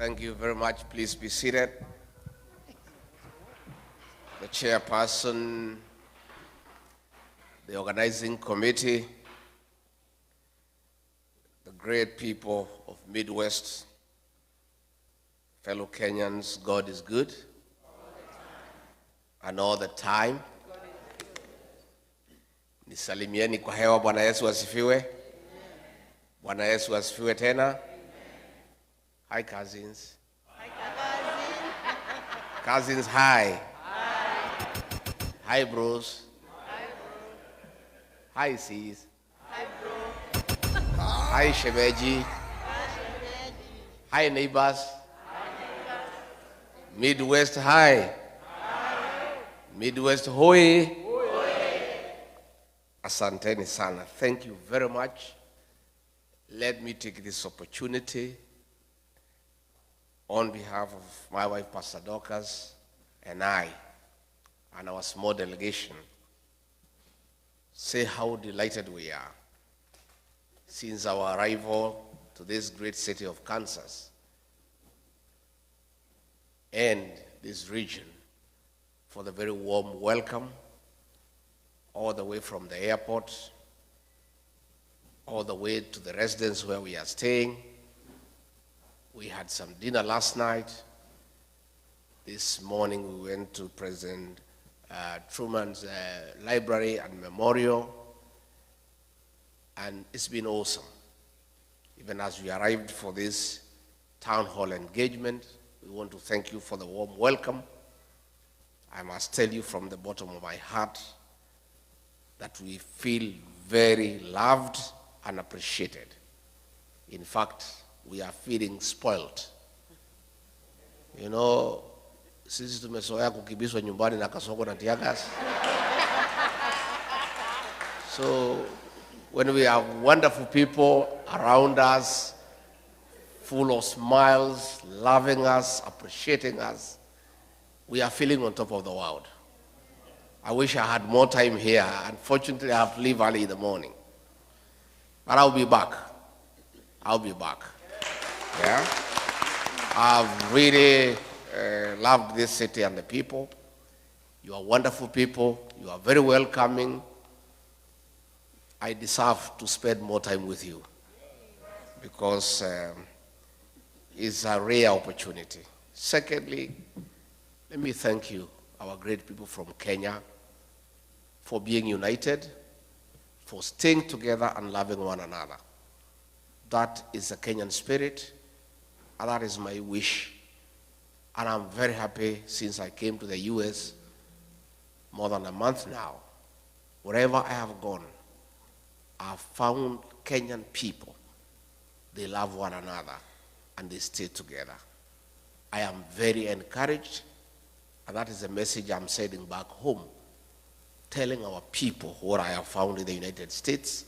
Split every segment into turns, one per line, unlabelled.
Thank you very much. Please be seated. The chairperson, the organizing committee, the great people of Midwest, fellow Kenyans, God is good. And all the time. Nisalimieni kwa hewa. Bwana Yesu asifiwe. Bwana Yesu asifiwe tena. Hi cousins.
Hi cousins.
Cousins, hi.
Hi.
Hi bros.
Hi bro.
Hi sis.
Hi bro.
Hi shemeji.
Hi shemeji.
Hi neighbors.
Hi neighbors.
Midwest, hi. Midwest, hoi. Asanteni sana. Thank you very much. Let me take this opportunity on behalf of my wife, Pastor Dorcas, and I, and our small delegation, say how delighted we are since our arrival to this great city of Kansas and this region for the very warm welcome all the way from the airport, all the way to the residence where we are staying. We had some dinner last night. This morning we went to President Truman's library and memorial, and it's been awesome. Even as we arrived for this town hall engagement, we want to thank you for the warm welcome. I must tell you from the bottom of my heart that we feel very loved and appreciated. In fact, we are feeling spoiled. You know, sisi tumezoea kukibiswa nyumbani na kasongo na tiagas. So when we have wonderful people around us, full of smiles, loving us, appreciating us, we are feeling on top of the world. I wish I had more time here. Unfortunately, I have to leave early in the morning. But I'll be back. I'll be back. Yeah? I've really loved this city and the people. You are wonderful people. You are very welcoming. I deserve to spend more time with you because it's a rare opportunity. Secondly, let me thank you, our great people from Kenya, for being united, for staying together and loving one another. That is the Kenyan spirit, and that is my wish. And I'm very happy since I came to the US more than a month now. Wherever I have gone, I've found Kenyan people. They love one another and they stay together. I am very encouraged, and that is a message I'm sending back home, telling our people what I have found in the United States,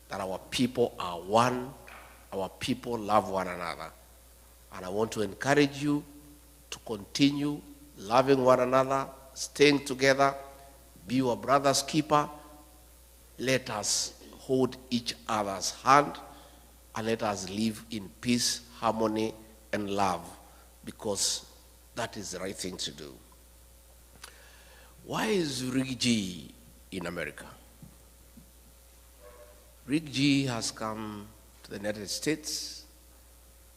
that our people are one, our people love one another. And I want to encourage you to continue loving one another, staying together, be your brother's keeper. Let us hold each other's hand and let us live in peace, harmony, and love, because that is the right thing to do. Why is Rick G in America? Rick G has come to the United States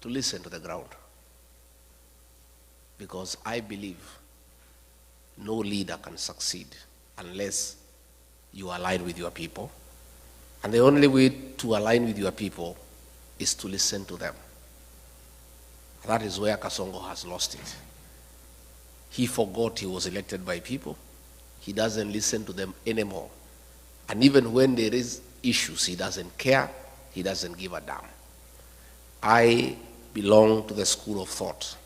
to listen to the ground, because I believe no leader can succeed unless you align with your people. And the only way to align with your people is to listen to them. That is where Kasongo has lost it. He forgot he was elected by people. He doesn't listen to them anymore. And even when there is issues, he doesn't care. He doesn't give a damn. I belong to the school of thought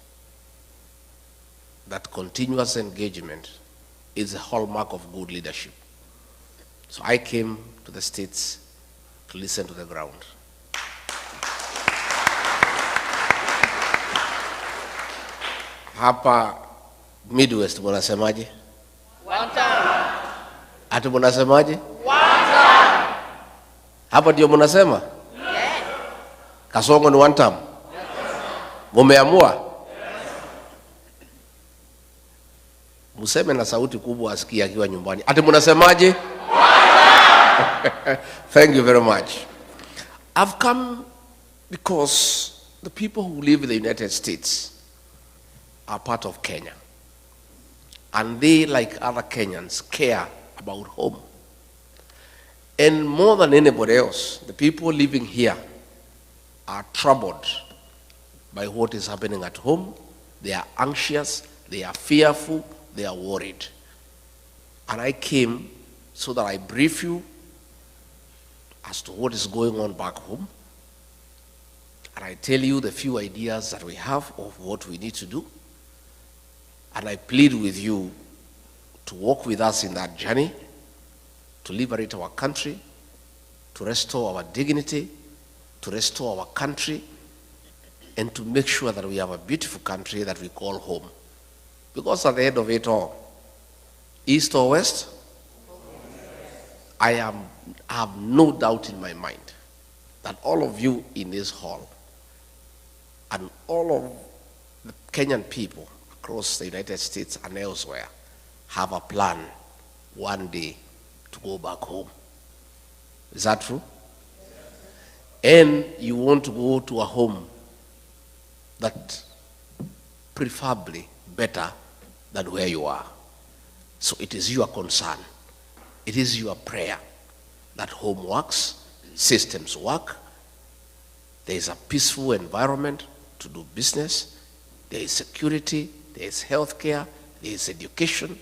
that continuous engagement is a hallmark of good leadership. So I came to the States to listen to the ground. Hapa Midwest munasemaje?
One time.
Ati munasemaje?
One time.
Hapa ndio munasema?
Yes.
Kasongo ni one time. Mumeamua? Museme na sauti kubwa asikie akiwa nyumbani. Ati munasemaje? Thank you very much. I've come because the people who live in the United States are part of Kenya. And they, like other Kenyans, care about home. And more than anybody else, the people living here are troubled by what is happening at home. They are anxious, they are fearful, they are worried. And I came so that I brief you as to what is going on back home. And I tell you the few ideas that we have of what we need to do. And I plead with you to walk with us in that journey, to liberate our country, to restore our dignity, to restore our country, and to make sure that we have a beautiful country that we call home. Because at the end of it all, east or west, I have no doubt in my mind that all of you in this hall and all of the Kenyan people across the United States and elsewhere have a plan one day to go back home. Is that true? And you want to go to a home that preferably better than where you are. So it is your concern, it is your prayer that home works, systems work, there is a peaceful environment to do business, there is security, there is healthcare, there is education,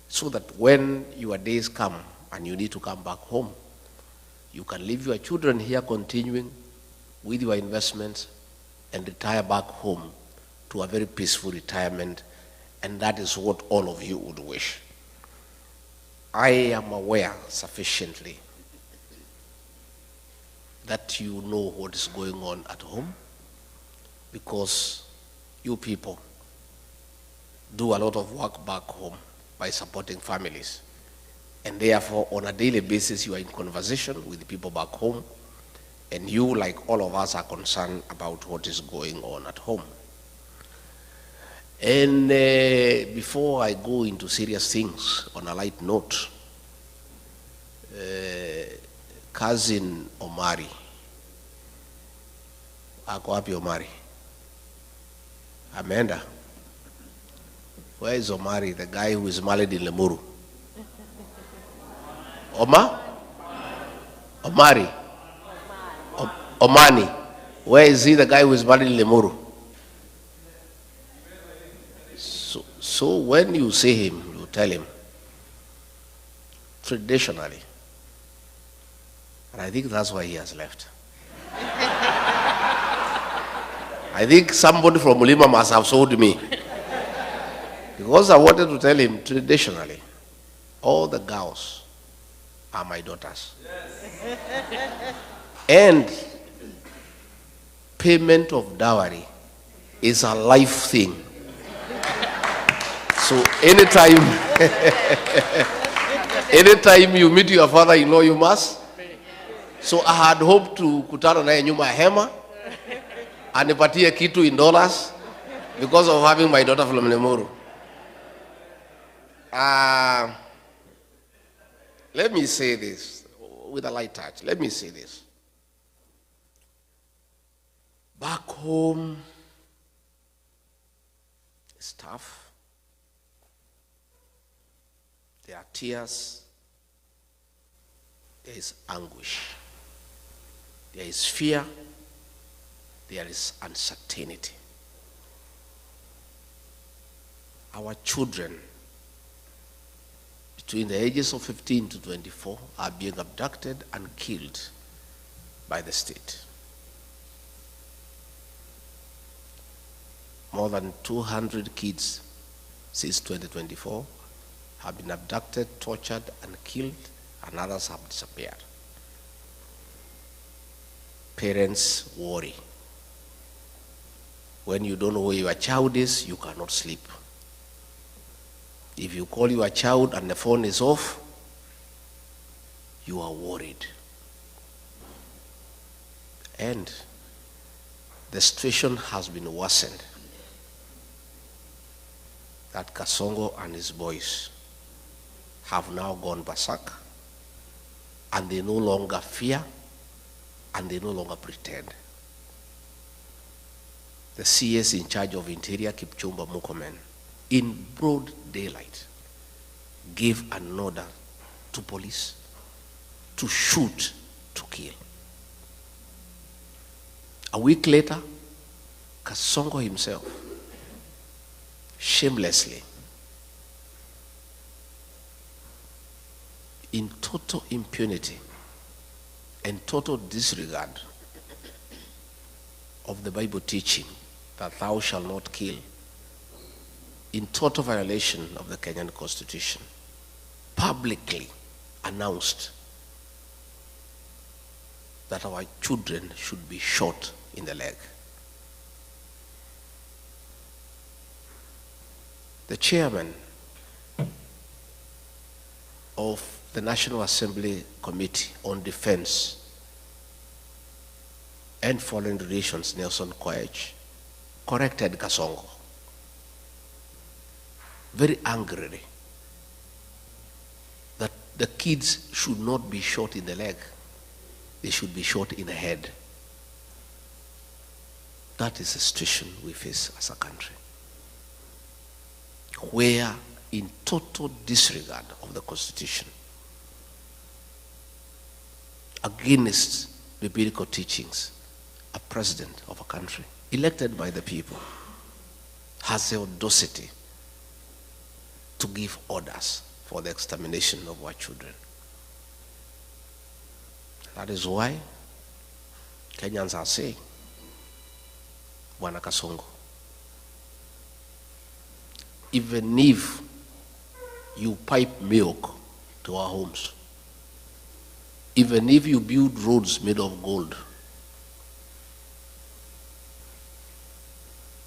so that when your days come and you need to come back home, you can leave your children here continuing with your investments and retire back home to a very peaceful retirement, and that is what all of you would wish. I am aware sufficiently that you know what is going on at home, because you people do a lot of work back home by supporting families. And therefore, on a daily basis, you are in conversation with the people back home, and you, like all of us, are concerned about what is going on at home. And before I go into serious things, on a light note, cousin Omari, ako wapi Omari? Amenda. Where is Omari, the guy who is married in Lemuru? Omari? Omani. Where is he, the guy who is married in Lemuru? So when you see him, you tell him, traditionally, and I think that's why he has left. I think somebody from Mulima must have sold me. Because I wanted to tell him, traditionally, all the girls are my daughters. Yes. And payment of dowry is a life thing. So anytime you meet your father-in-law, you must. So I had hoped to kutana naye nyuma ya hema anipatie kitu in dollars because of having my daughter from Lemuru. Let me say this with a light touch. Let me say this. Back home, it's tough. There are tears. There is anguish. There is fear. There is uncertainty. Our children between the ages of 15 to 24 are being abducted and killed by the state. More than 200 kids since 2024 have been abducted, tortured, and killed, and others have disappeared. Parents worry. When you don't know where your child is, you cannot sleep. If you call your child and the phone is off, you are worried. And the situation has been worsened that Kasongo and his boys have now gone berserk, and they no longer fear, and they no longer pretend. The CS in charge of Interior, Kipchumba Murkomen, in broad daylight, gave an order to police to shoot, to kill. A week later, Kasongo himself, shamelessly, in total impunity and total disregard of the Bible teaching that thou shalt not kill, in total violation of the Kenyan Constitution, publicly announced that our children should be shot in the leg. The chairman of the National Assembly Committee on Defense and Foreign Relations, Nelson Koech, corrected Kasongo very angrily that the kids should not be shot in the leg, they should be shot in the head. That is the situation we face as a country, where in total disregard of the Constitution, against biblical teachings, a president of a country elected by the people has the audacity to give orders for the extermination of our children. That is why Kenyans are saying, Bwana Kasongo, even if you pipe milk to our homes, even if you build roads made of gold,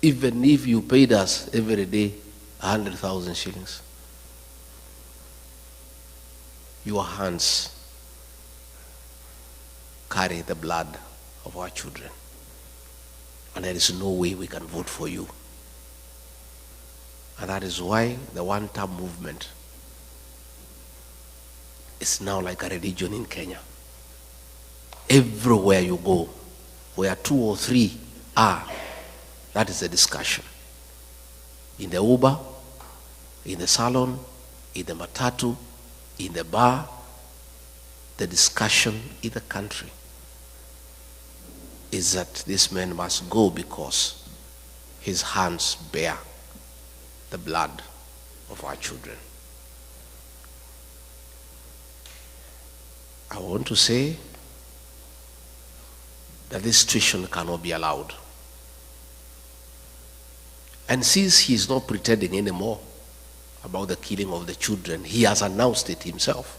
even if you paid us every day 100,000 shillings, your hands carry the blood of our children, and there is no way we can vote for you. And that is why the one-term movement is now like a religion in Kenya. Everywhere you go, where 2 or 3 are, that is the discussion. In the Uber, in the salon, in the matatu, in the bar, the discussion in the country is that this man must go because his hands bear the blood of our children. I want to say that this situation cannot be allowed. And since he is not pretending anymore about the killing of the children, he has announced it himself.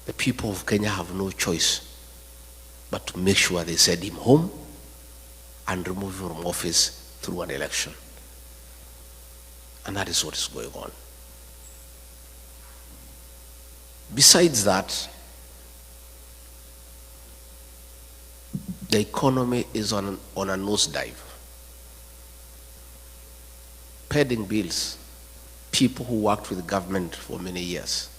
The people of Kenya have no choice but to make sure they send him home and remove him from office through an election. And that is what is going on. Besides that, the economy is on a nosedive. Pending bills, people who worked with the government for many years,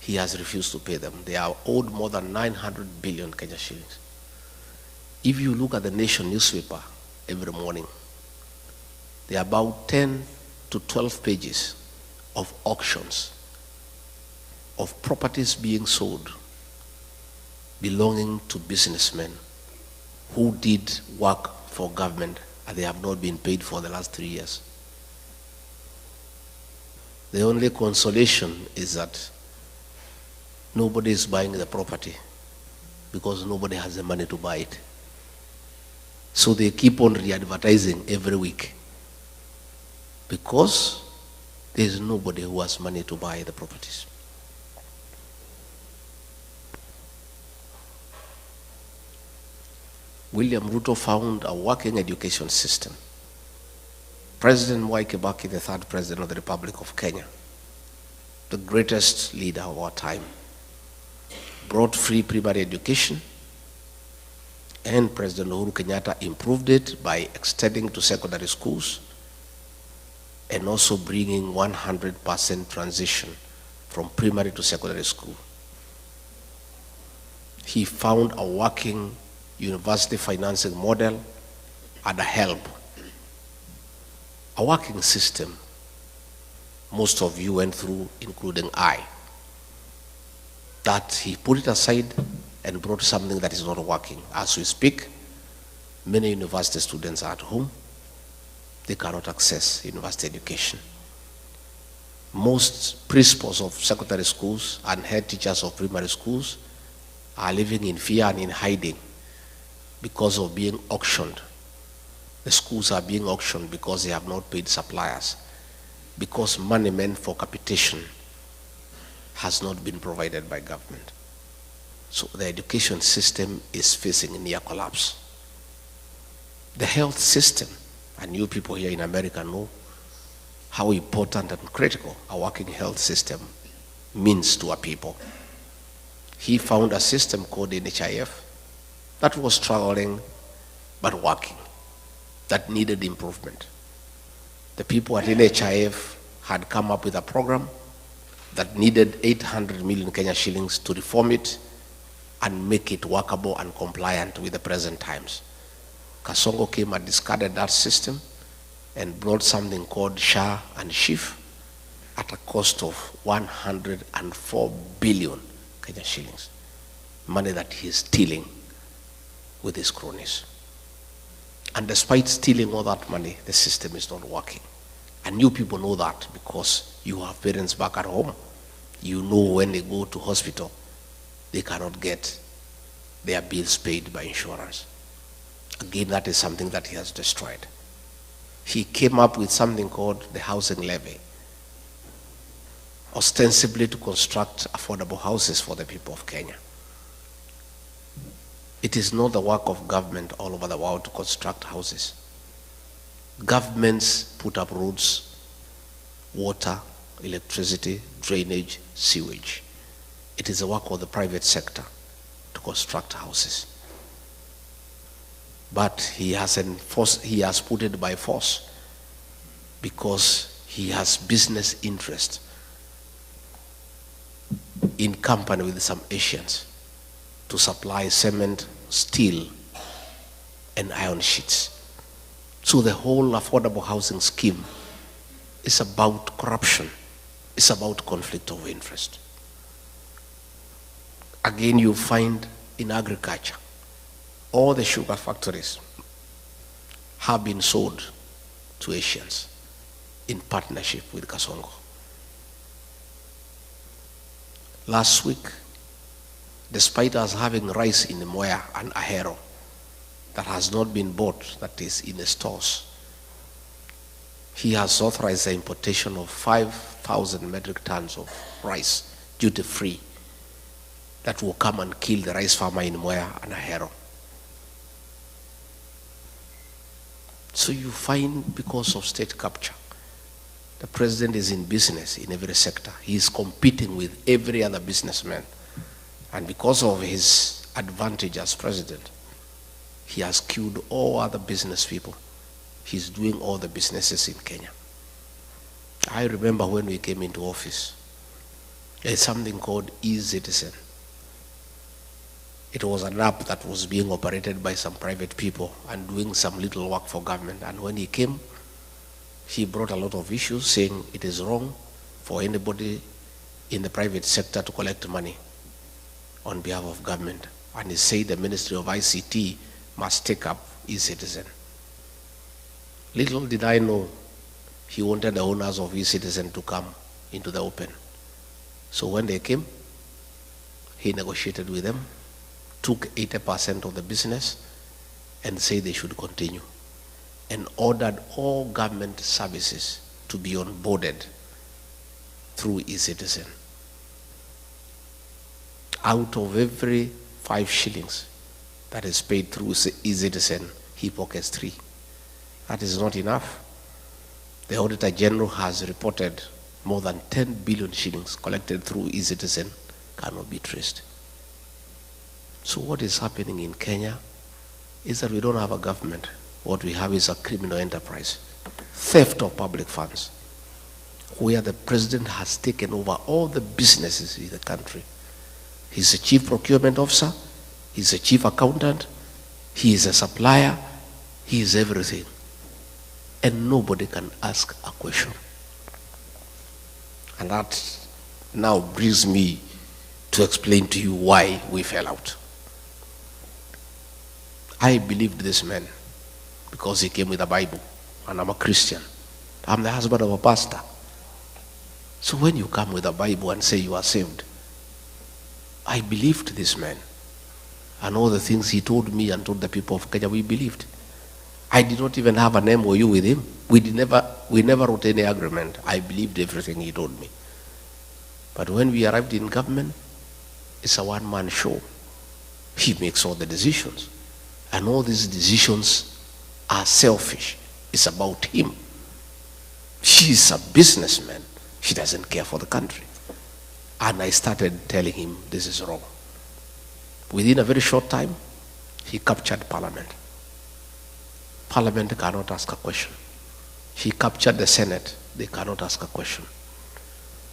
he has refused to pay them. They are owed more than 900 billion Kenya shillings. If you look at the Nation newspaper every morning, there are about 10 to 12 pages of auctions of properties being sold belonging to businessmen who did work for government and they have not been paid for the last 3 years. The only consolation is that nobody is buying the property because nobody has the money to buy it. So they keep on re-advertising every week because there is nobody who has money to buy the properties. William Ruto found a working education system. President Mwai Kibaki, the third president of the Republic of Kenya, the greatest leader of our time, brought free primary education, and President Uhuru Kenyatta improved it by extending to secondary schools. and also bringing 100% transition from primary to secondary school. He found a working university financing model and a help, a working system most of you went through, including I, that he put it aside and brought something that is not working. As we speak, many university students are at home. They cannot access university education. Most principals of secondary schools and head teachers of primary schools are living in fear and in hiding because of being auctioned. The schools are being auctioned because they have not paid suppliers, because money meant for capitation has not been provided by government. So the education system is facing near collapse. The health system, and you people here in America know how important and critical a working health system means to our people. He found a system called NHIF that was struggling but working, that needed improvement. The people at NHIF had come up with a program that needed 800 million Kenya shillings to reform it and make it workable and compliant with the present times. Kasongo came and discarded that system and brought something called SHA and SHIF at a cost of 104 billion Kenya shillings, money that he is stealing with his cronies. And despite stealing all that money, the system is not working. And you people know that because you have parents back at home. You know when they go to hospital, they cannot get their bills paid by insurance. Again, that is something that he has destroyed. He came up with something called the housing levy, ostensibly to construct affordable houses for the people of Kenya. It is not the work of government all over the world to construct houses. Governments put up roads, water, electricity, drainage, sewage. It is the work of the private sector to construct houses. But he has put it by force because he has business interest in company with some Asians to supply cement, steel, and iron sheets. So the whole affordable housing scheme is about corruption. It's about conflict of interest. Again, you find in agriculture, all the sugar factories have been sold to Asians in partnership with Kasongo. Last week, despite us having rice in Moya and Ahero that has not been bought, that is in the stores, he has authorized the importation of 5,000 metric tons of rice, duty-free, that will come and kill the rice farmer in Moya and Ahero. So you find, because of state capture, the president is in business in every sector. He is competing with every other businessman. And because of his advantage as president, he has killed all other business people. He's doing all the businesses in Kenya. I remember when we came into office, there's something called eCitizen. It was an app that was being operated by some private people and doing some little work for government. And when he came, he brought a lot of issues saying it is wrong for anybody in the private sector to collect money on behalf of government. And he said the Ministry of ICT must take up eCitizen. Little did I know he wanted the owners of eCitizen to come into the open. So when they came, he negotiated with them, took 80% of the business and said they should continue, and ordered all government services to be onboarded through eCitizen. Out of every 5 shillings that is paid through eCitizen, he pockets 3. That is not enough. The Auditor General has reported more than 10 billion shillings collected through eCitizen cannot be traced. So what is happening in Kenya is that we don't have a government. What we have is a criminal enterprise, theft of public funds. where the president has taken over all the businesses in the country. He's a chief procurement officer, he's a chief accountant, he is a supplier, he is everything. And nobody can ask a question. And that now brings me to explain to you why we fell out. I believed this man because he came with a Bible, and I'm a Christian. I'm the husband of a pastor. So when you come with a Bible and say you are saved, I believed this man. And all the things he told me and told the people of Kenya, we believed. I did not even have an MOU with him. We never wrote any agreement. I believed everything he told me. But when we arrived in government, it's a one-man show. He makes all the decisions. And all these decisions are selfish. It's about him. He's a businessman. He doesn't care for the country. And I started telling him this is wrong. Within a very short time, he captured Parliament. Parliament cannot ask a question. He captured the Senate. They cannot ask a question.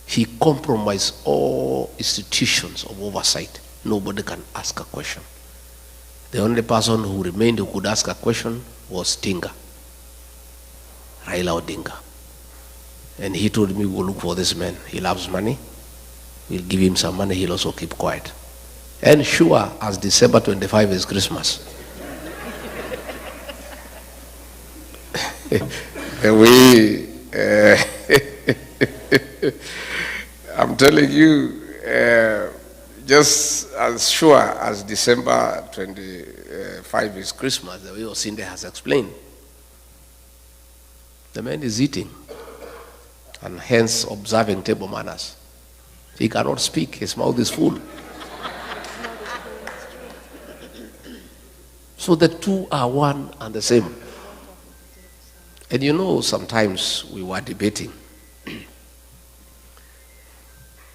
He compromised all institutions of oversight. Nobody can ask a question. The only person who remained who could ask a question was Tinga, Raila Odinga. And he told me, we'll look for this man. He loves money. We'll give him some money. He'll also keep quiet. And sure as December 25 is Christmas. I'm telling you, just as sure as December 25 is Christmas, the way Osinde has explained, the man is eating and hence observing table manners. He cannot speak, his mouth is full. So the two are one and the same. And you know, sometimes we were debating.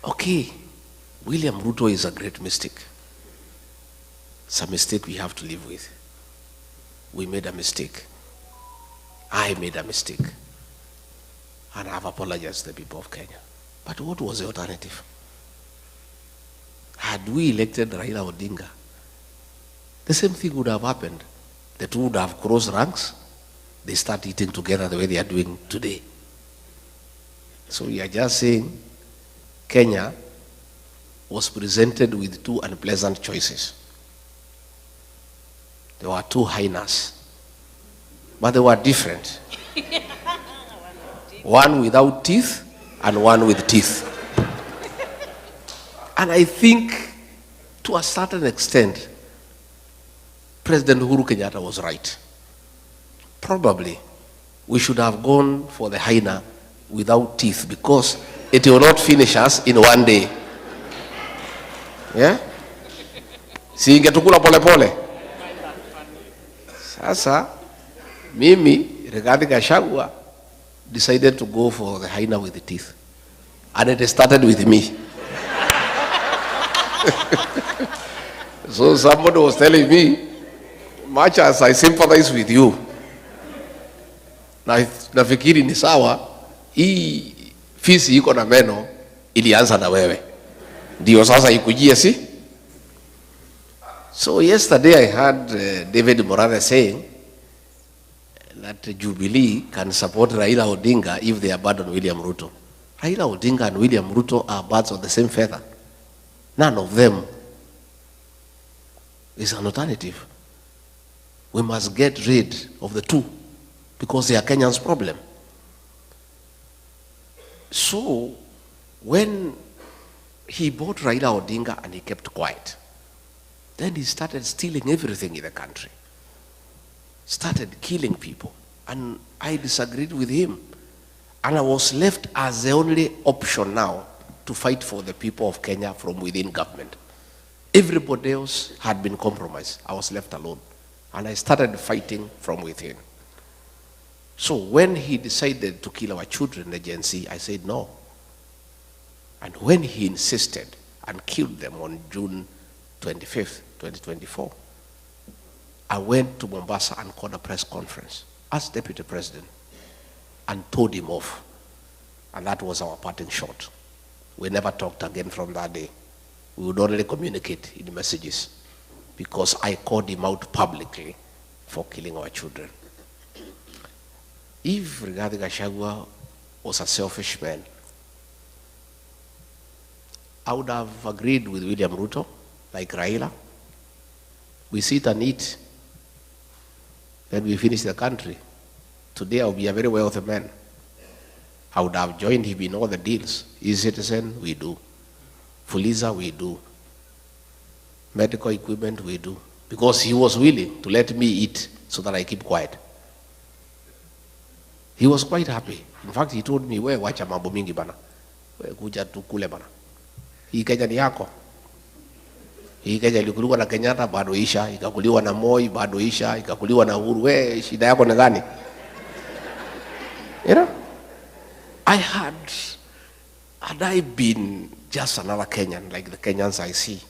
Okay, William Ruto is a great mistake. It's a mistake we have to live with. We made a mistake. I made a mistake. And I have apologized to the people of Kenya. But what was the alternative? Had we elected Raila Odinga, the same thing would have happened. The two would have crossed ranks. They start eating together the way they are doing today. So we are just saying Kenya was presented with two unpleasant choices. There were two hyenas, but they were different. One without teeth and one with teeth. And I think to a certain extent, President Uhuru Kenyatta was right. Probably we should have gone for the hyena without teeth because it will not finish us in one day. Yeah? Si ingetukula pole pole. Sasa, mimi, rigathigachagua, decided to go for the hyena with the teeth. And it started with me. So somebody was telling me, much as I sympathize with you, nafikiri ni sawa, hii fisi iko na meno ilianza na wewe. Ndio sasa ikujie si? So yesterday I heard David Morales saying that Jubilee can support Raila Odinga if they abandon William Ruto. Raila Odinga and William Ruto are birds of the same feather. None of them is an alternative. We must get rid of the two because they are Kenyan's problem. So when he bought Raila Odinga and he kept quiet, then he started stealing everything in the country. Started killing people. And I disagreed with him. And I was left as the only option now to fight for the people of Kenya from within government. Everybody else had been compromised. I was left alone. And I started fighting from within. So when he decided to kill our children, the Gen Z, I said no. And when he insisted and killed them on June 25th, 2024, I went to Mombasa and called a press conference as deputy president and told him off. And that was our parting shot. We never talked again from that day. We would only communicate in messages because I called him out publicly for killing our children. If Rigathigachagua was a selfish man, I would have agreed with William Ruto, like Raila. We sit and eat, then we finish the country. Today I'll be a very wealthy man. I would have joined him in all the deals. E-Citizen, we do. Fuliza, we do. Medical equipment, we do. Because he was willing to let me eat so that I keep quiet. He was quite happy. In fact, he told me, we wacha mambo mingi bana. We kuja tukule bana. Hii Kenya ni yako. Hii Kenya ilikuliwa na Kenyatta, bado isha. Ikakuliwa na Moi, bado isha. Ikakuliwa na Uhuru. We, shida yako ni gani? You know? Had I been just another Kenyan, like the Kenyans I see,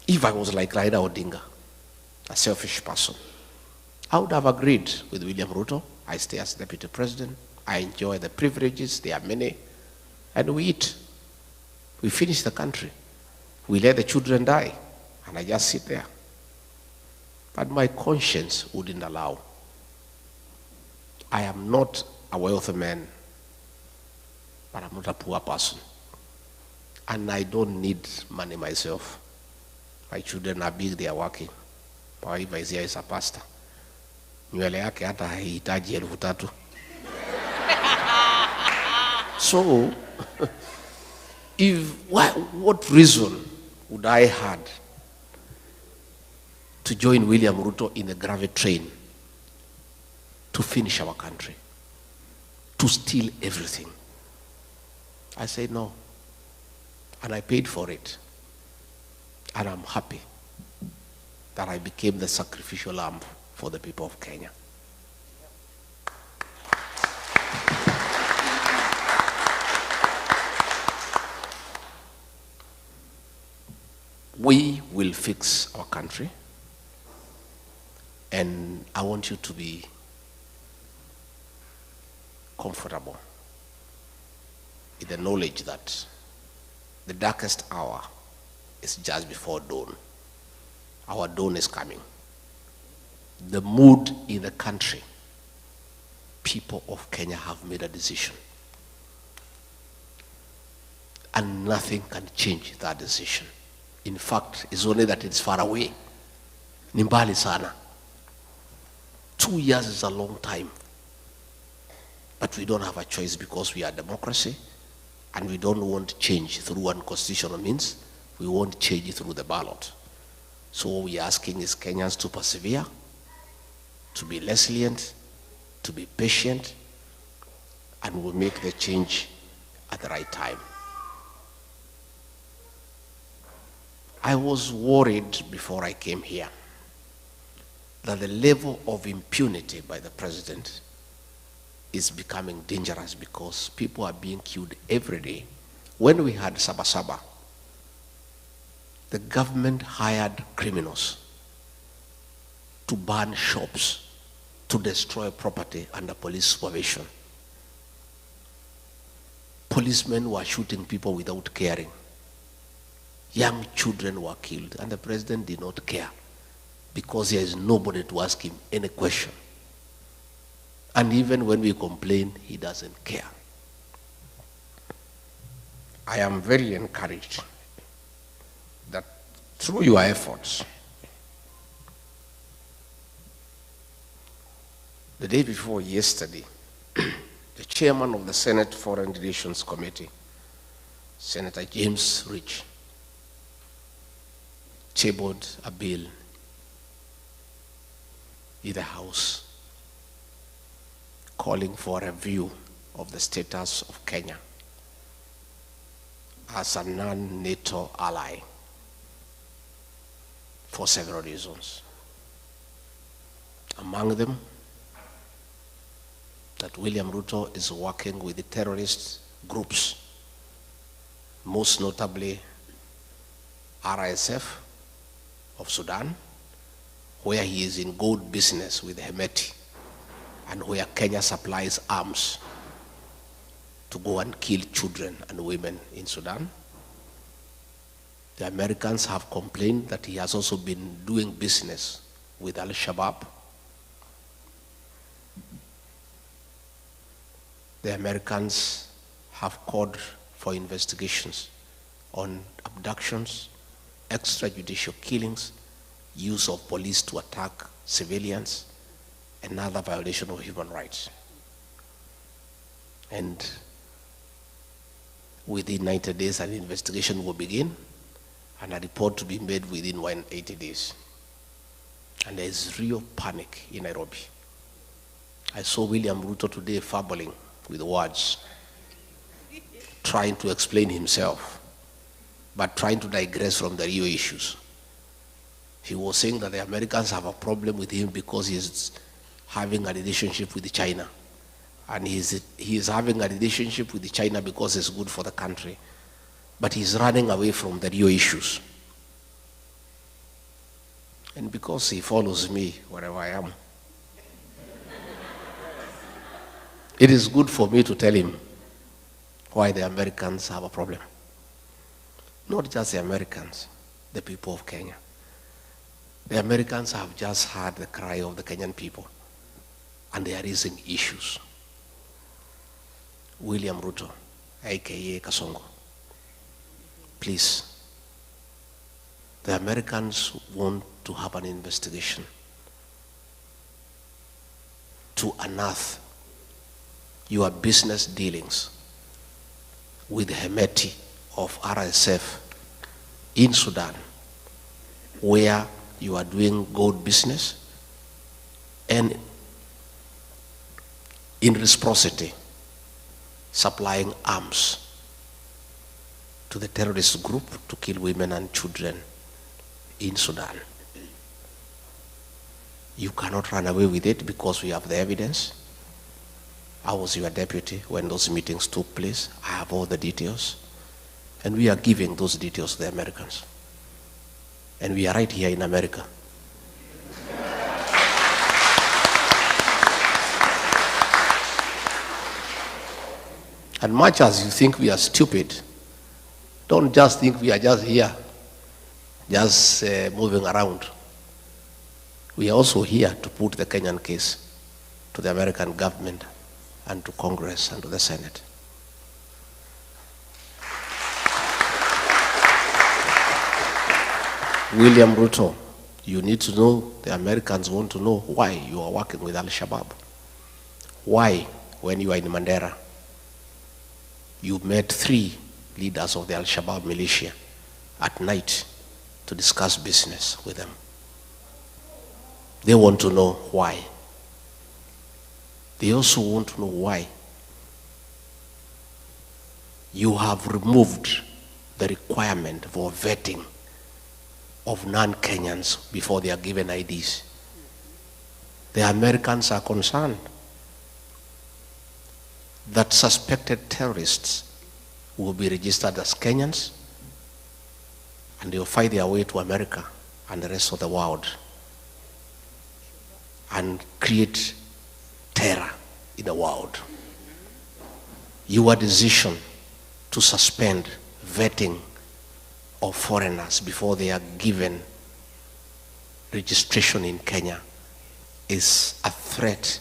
if I was like Raila Odinga, a selfish person, I would have agreed with William Ruto. I stay as deputy president. I enjoy the privileges, there are many, and we eat. We finish the country. We let the children die, and I just sit there. But my conscience wouldn't allow. I am not a wealthy man, but I'm not a poor person. And I don't need money myself. My children are big, they are working. My wife is here, is a pastor. Nywele yake hata haihitaji 3,000. So, what reason would I had to join William Ruto in a gravity train to finish our country, to steal everything? I said no, and I paid for it, and I'm happy that I became the sacrificial lamb for the people of Kenya. We will fix our country, and I want you to be comfortable in the knowledge that the darkest hour is just before dawn. Our dawn is coming. The mood in the country, people of Kenya have made a decision. And nothing can change that decision. In fact, it's only that it's far away. Ni mbali sana. 2 years is a long time. But we don't have a choice because we are democracy, and we don't want change through unconstitutional means. We want change through the ballot. So what we are asking is Kenyans to persevere, to be resilient, to be patient, and we'll make the change at the right time. I was worried before I came here that the level of impunity by the president is becoming dangerous because people are being killed every day. When we had Sabasaba, the government hired criminals to burn shops, to destroy property under police supervision. Policemen were shooting people without caring. Young children were killed, and the president did not care because there is nobody to ask him any question. And even when we complain, he doesn't care. I am very encouraged that through your efforts, the day before yesterday, the chairman of the Senate Foreign Relations Committee, Senator James Rich, tabled a bill in the House calling for a review of the status of Kenya as a non-NATO ally for several reasons. Among them, that William Ruto is working with the terrorist groups, most notably RSF of Sudan, where he is in gold business with Hemeti, and where Kenya supplies arms. to go and kill children and women in Sudan. The Americans have complained that he has also been doing business with Al-Shabaab. The Americans have called for investigations on abductions, extrajudicial killings, use of police to attack civilians, and other violation of human rights. And within 90 days, an investigation will begin and a report to be made within 180 days. And there is real panic in Nairobi. I saw William Ruto today fumbling with words, trying to explain himself, but trying to digress from the real issues. He was saying that the Americans have a problem with him because he's having a relationship with China. And he is having a relationship with China because it's good for the country. But he's running away from the real issues. And because he follows me wherever I am, it is good for me to tell him why the Americans have a problem. Not just the Americans, the people of Kenya. The Americans have just heard the cry of the Kenyan people, and they are raising issues. William Ruto, aka Kasongo, please, the Americans want to have an investigation to unearth your business dealings with the Hemeti of RSF in Sudan, where you are doing gold business, and in reciprocity, supplying arms to the terrorist group to kill women and children in Sudan. You cannot run away with it because we have the evidence. I was your deputy when those meetings took place. I have all the details. And we are giving those details to the Americans. And we are right here in America. And much as you think we are stupid, don't just think we are just here, just moving around. We are also here to put the Kenyan case to the American government and to Congress and to the Senate. William Ruto, you need to know, the Americans want to know why you are working with Al-Shabaab. Why, when you are in Mandera, you met 3 leaders of the Al-Shabaab militia at night to discuss business with them. They want to know why. They also want to know why you have removed the requirement for vetting of non-Kenyans before they are given IDs. The Americans are concerned that suspected terrorists will be registered as Kenyans and they will find their way to America and the rest of the world and create terror in the world. Your decision to suspend vetting of foreigners before they are given registration in Kenya is a threat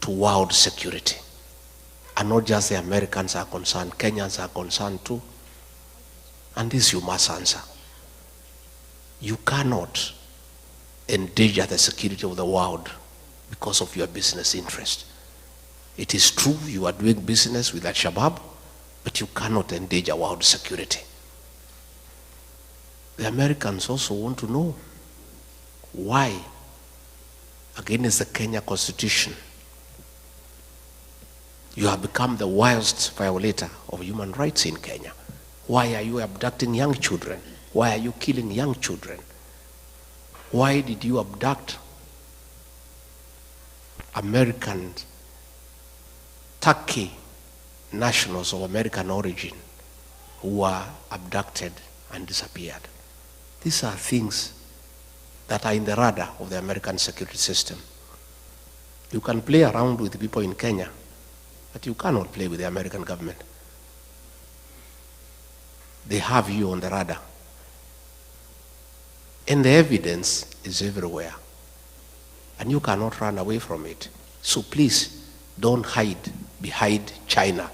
to world security. And not just the Americans are concerned, Kenyans are concerned too. And this you must answer. You cannot endanger the security of the world because of your business interest. It is true you are doing business with Al-Shabaab, but you cannot endanger world security. The Americans also want to know why, against the Kenya Constitution, you have become the worst violator of human rights in Kenya. Why are you abducting young children? Why are you killing young children? Why did you abduct American, Turkey nationals of American origin who were abducted and disappeared? These are things that are in the radar of the American security system. You can play around with people in Kenya But you cannot play with the American government. They have you on the radar. And the evidence is everywhere. And you cannot run away from it. So please, don't hide behind China.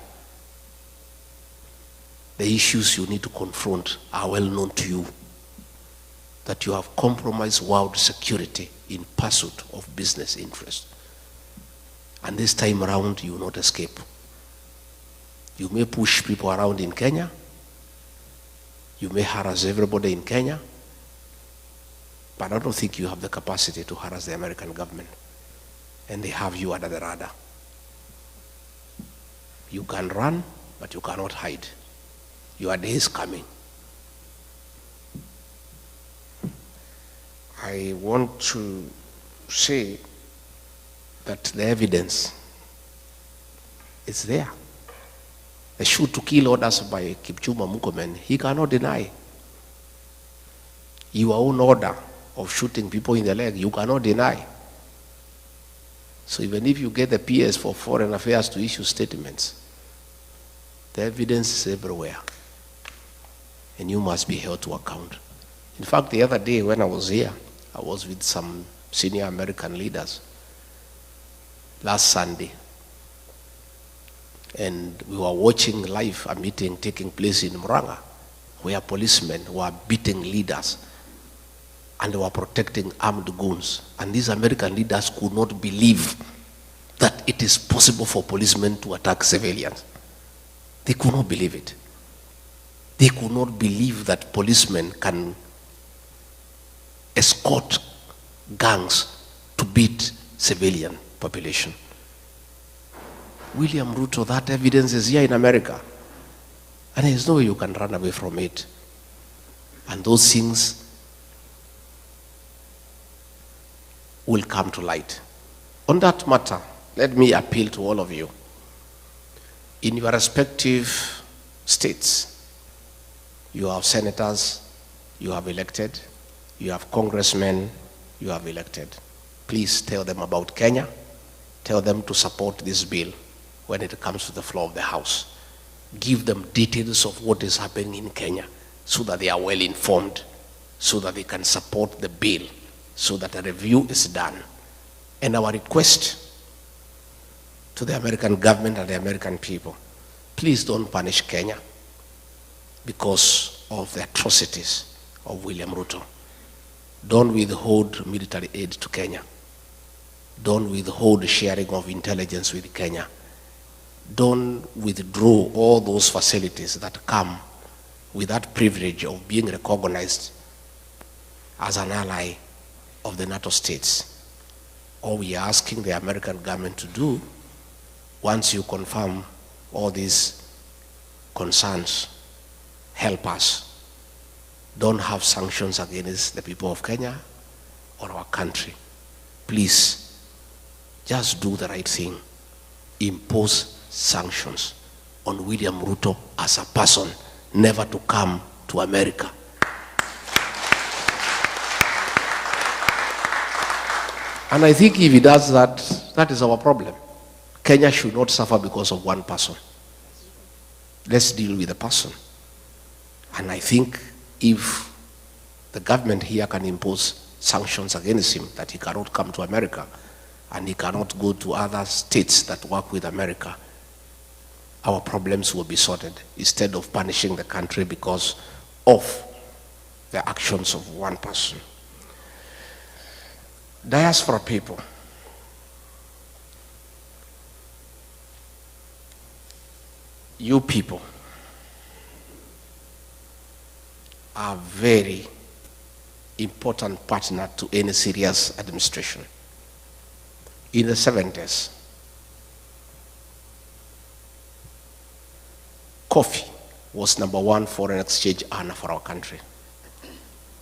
The issues you need to confront are well known to you. That you have compromised world security in pursuit of business interest. And this time around, you will not escape. You may push people around in Kenya. You may harass everybody in Kenya. But I don't think you have the capacity to harass the American government. And they have you under the radar. You can run, but you cannot hide. Your day is coming. I want to say that the evidence is there. The shoot to kill orders by Kipchumba Murkomen, he cannot deny. Your own order of shooting people in the leg, you cannot deny. So even if you get the PS for Foreign Affairs to issue statements, the evidence is everywhere. And you must be held to account. In fact, the other day when I was here, I was with some senior American leaders last Sunday. And we were watching live a meeting taking place in Muranga, where policemen were beating leaders and they were protecting armed goons. And these American leaders could not believe that it is possible for policemen to attack civilians. They could not believe it. They could not believe that policemen can escort gangs to beat civilian population. William Ruto, that evidence is here in America. And there's no way you can run away from it. And those things will come to light. On that matter, let me appeal to all of you. In your respective states, you have senators, you have elected, you have congressmen, you have elected. Please tell them about Kenya. Tell them to support this bill when it comes to the floor of the House. Give them details of what is happening in Kenya so that they are well informed, so that they can support the bill, so that a review is done. And our request to the American government and the American people, please don't punish Kenya because of the atrocities of William Ruto. Don't withhold military aid to Kenya. Don't withhold sharing of intelligence with Kenya. Don't withdraw all those facilities that come with that privilege of being recognized as an ally of the NATO states. All we are asking the American government to do, once you confirm all these concerns, help us. Don't have sanctions against the people of Kenya or our country. Please, just do the right thing. Impose sanctions on William Ruto as a person never to come to America. And I think if he does that, that is our problem. Kenya should not suffer because of one person. Let's deal with the person. And I think if the government here can impose sanctions against him, that he cannot come to America and he cannot go to other states that work with America, our problems will be sorted instead of punishing the country because of the actions of one person. Diaspora people, you people are very important partner to any serious administration. In the 70s, coffee was #1 foreign exchange earner for our country.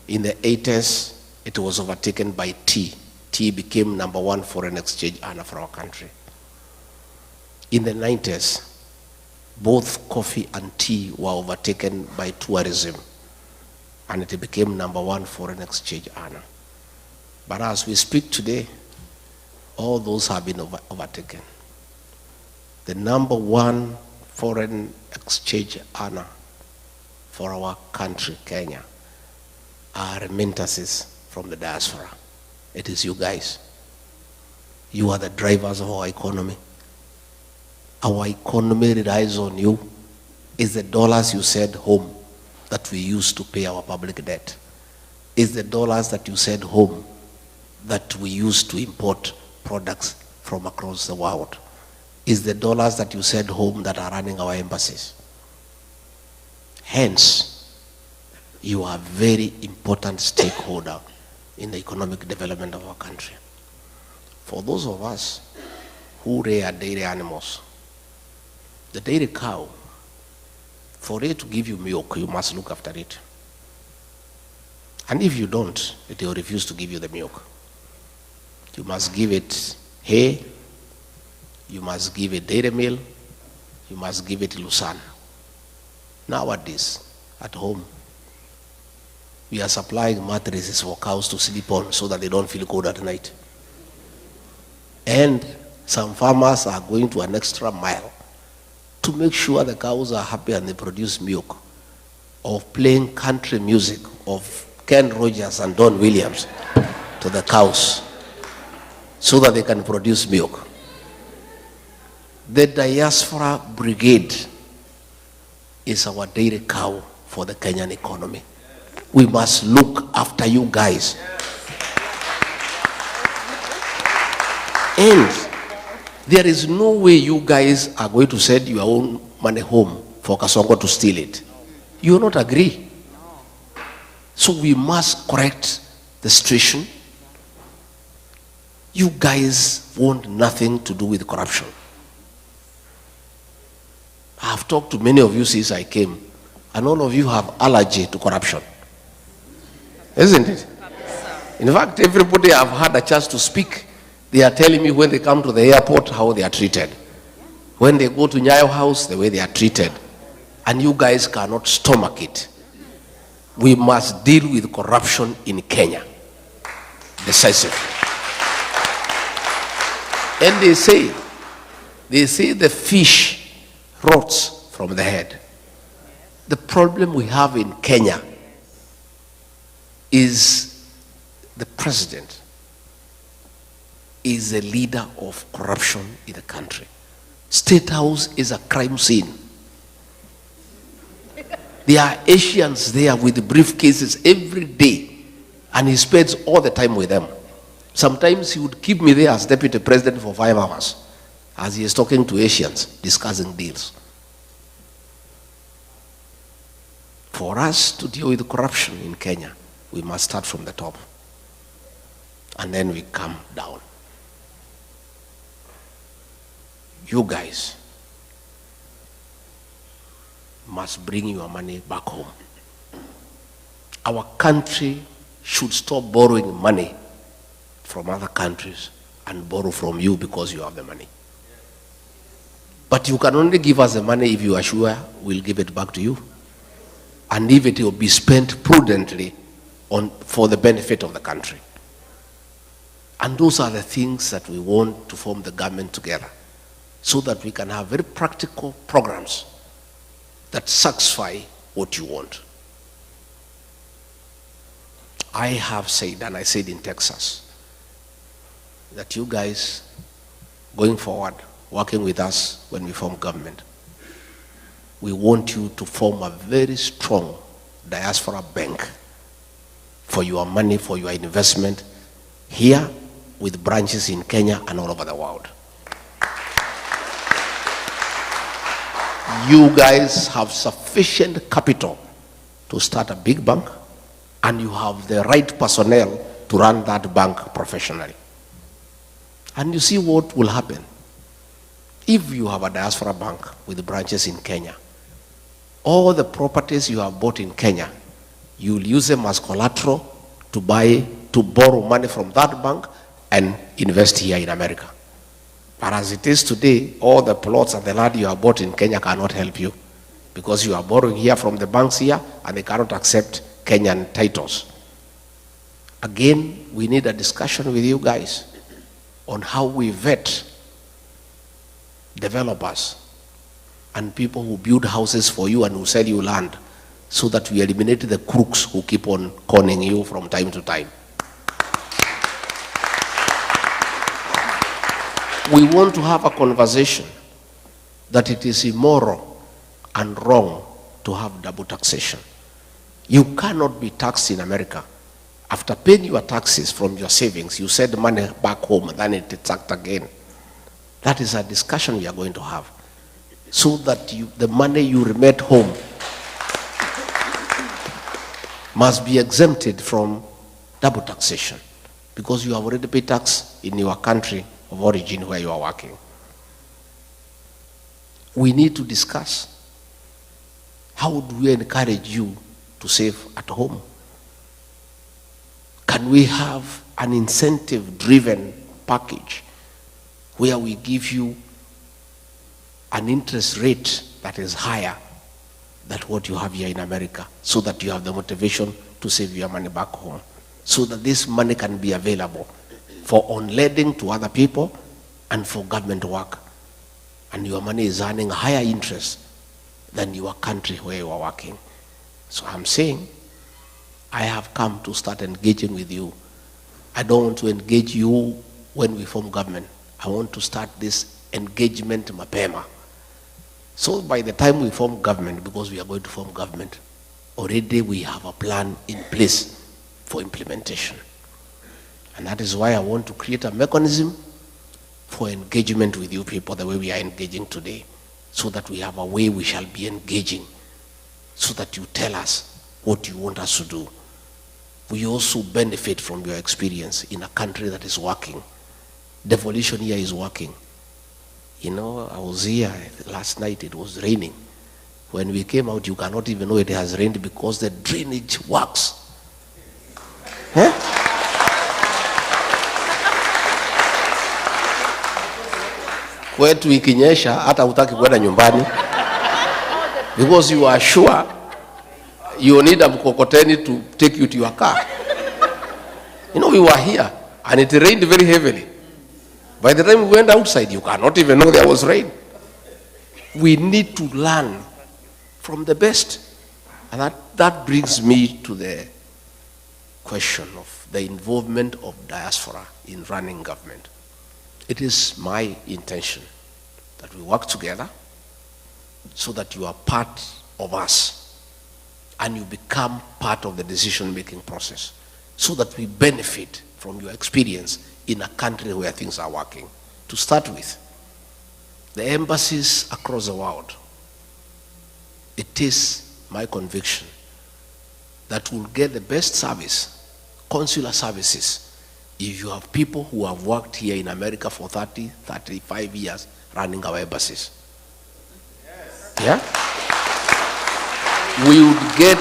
In the 80s, it was overtaken by tea. Tea became #1 foreign exchange earner for our country. In the 90s, both coffee and tea were overtaken by tourism, and it became #1 foreign exchange earner. But as we speak today, all those have been overtaken. the #1 foreign exchange earner for our country, Kenya, are remittances from the diaspora. It is you guys. You are the drivers of our economy. Our economy relies on you. It's the dollars you send home that we use to pay our public debt. It's the dollars that you send home that we use to import products from across the world. It's the dollars that you send home that are running our embassies. Hence, you are a very important stakeholder in the economic development of our country. For those of us who rear dairy animals, the dairy cow, for it to give you milk, you must look after it. And if you don't, it will refuse to give you the milk. You must give it hay, you must give it dairy meal, you must give it lucerne. Nowadays, at home, we are supplying mattresses for cows to sleep on so that they don't feel cold at night. And some farmers are going to an extra mile to make sure the cows are happy and they produce milk, of playing country music of Ken Rogers and Don Williams to the cows so that they can produce milk. The diaspora brigade is our dairy cow for the Kenyan economy. We must look after you guys. And there is no way you guys are going to send your own money home for Kasongo to steal it. You will not agree. So we must correct the situation. You guys want nothing to do with corruption. I have talked to many of you since I came, and all of you have allergy to corruption. Isn't it? In fact, everybody I've had a chance to speak, they are telling me when they come to the airport how they are treated. When they go to Nyayo House, the way they are treated. And you guys cannot stomach it. We must deal with corruption in Kenya. Decisive. And they say the fish rots from the head. The problem we have in Kenya is the president is a leader of corruption in the country. State House is a crime scene. There are Asians there with briefcases every day, and he spends all the time with them. Sometimes he would keep me there as deputy president for 5 hours as he is talking to Asians, discussing deals. For us to deal with corruption in Kenya, we must start from the top, and then we come down. You guys must bring your money back home. Our country should stop borrowing money from other countries and borrow from you because you have the money. But you can only give us the money if you are sure we'll give it back to you, and if it will be spent prudently for the benefit of the country. And those are the things that we want to form the government together, so that we can have very practical programs that satisfy what you want. I have said, and I said in Texas, that you guys, going forward, working with us when we form government, we want you to form a very strong diaspora bank for your money, for your investment here, with branches in Kenya and all over the world. You guys have sufficient capital to start a big bank, and you have the right personnel to run that bank professionally. And you see what will happen. If you have a diaspora bank with branches in Kenya, all the properties you have bought in Kenya, you'll use them as collateral to borrow money from that bank and invest here in America. But as it is today, all the plots and the land you have bought in Kenya cannot help you, because you are borrowing here from the banks here and they cannot accept Kenyan titles. Again, we need a discussion with you guys on how we vet developers, and people who build houses for you and who sell you land, so that we eliminate the crooks who keep on conning you from time to time. We want to have a conversation that it is immoral and wrong to have double taxation. You cannot be taxed in America. After paying your taxes from your savings, you send money back home, and then it is taxed again. That is a discussion we are going to have, so that the money you remit home must be exempted from double taxation, because you have already paid tax in your country of origin where you are working. We need to discuss, how do we encourage you to save at home? Can we have an incentive-driven package where we give you an interest rate that is higher than what you have here in America, so that you have the motivation to save your money back home, so that this money can be available for on-lending to other people and for government work, and your money is earning higher interest than your country where you are working. So I'm saying, I have come to start engaging with you. I don't want to engage you when we form government. I want to start this engagement mapema. So by the time we form government, because we are going to form government, already we have a plan in place for implementation. And that is why I want to create a mechanism for engagement with you people the way we are engaging today, so that we have a way we shall be engaging, so that you tell us what you want us to do. We also benefit from your experience in a country that is working. Devolution here is working. You know, I was here last night, it was raining. When we came out, you cannot even know it has rained because the drainage works. Huh? Kwetu ikinyesha hata hutaki kwenda nyumbani, because you are sure you need a mkokoteni to take you to your car. You know, we were here and it rained very heavily. By the time we went outside, you cannot even know there was rain. We need to learn from the best. And that brings me to the question of the involvement of diaspora in running government. It is my intention that we work together so that you are part of us and you become part of the decision-making process, so that we benefit from your experience in a country where things are working. To start with, the embassies across the world, it is my conviction that we'll get the best service, consular services, if you have people who have worked here in America for 30, 35 years running our embassies. Yes. Yeah? We would get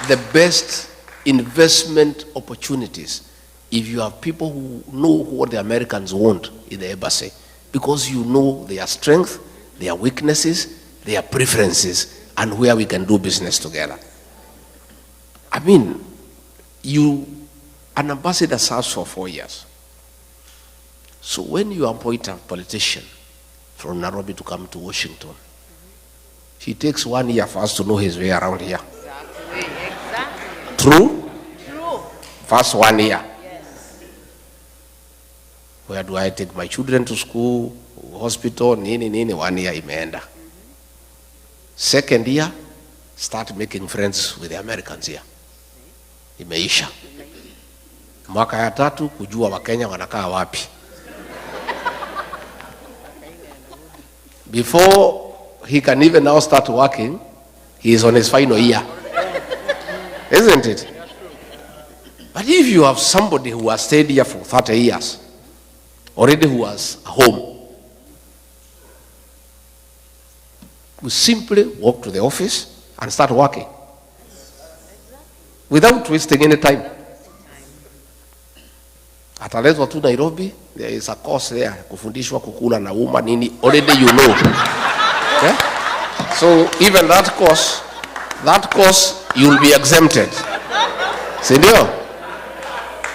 the best investment opportunities if you have people who know what the Americans want in the embassy, because you know their strength, their weaknesses, their preferences, and where we can do business together. I mean, an ambassador serves for 4 years. So when you appoint a politician from Nairobi to come to Washington, he takes 1 year for us to know his way around here. Exactly. True? True. First 1 year. Yes. Where do I take my children to school, hospital, nini, 1 year imeenda. Second year, start making friends with the Americans here. Imeisha. Mwaka ya tatu, kujua Wakenya wanakaa wapi. Before he can even now start working, he is on his final year. Isn't it? But if you have somebody who has stayed here for 30 years, already who has a home, we simply walk to the office and start working without wasting any time. Ataletwa tu Nairobi, there is a course there, kufundishwa kukula na uma nini, already you know. Okay? So even that course you'll be exempted. Sindio?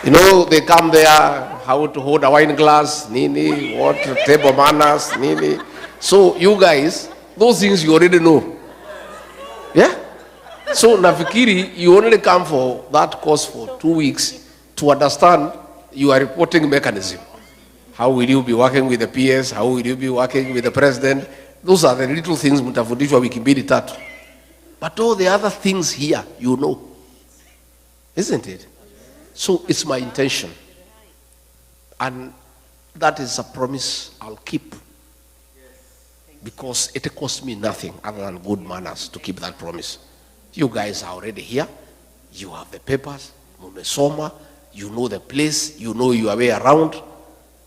You know, they come there, how to hold a wine glass, nini, what table manners, nini, So you guys, those things you already know. Yeah? So nafikiri, you only come for that course for 2 weeks to understand your reporting mechanism. How will you be working with the PS? How will you be working with the president? Those are the little things mtafundishwa wiki mbili tatu. But all the other things here, you know. Isn't it? So it's my intention. And that is a promise I'll keep. Because it costs me nothing other than good manners to keep that promise. You guys are already here. You have the papers. Mumesoma. You know the place. You know your way around.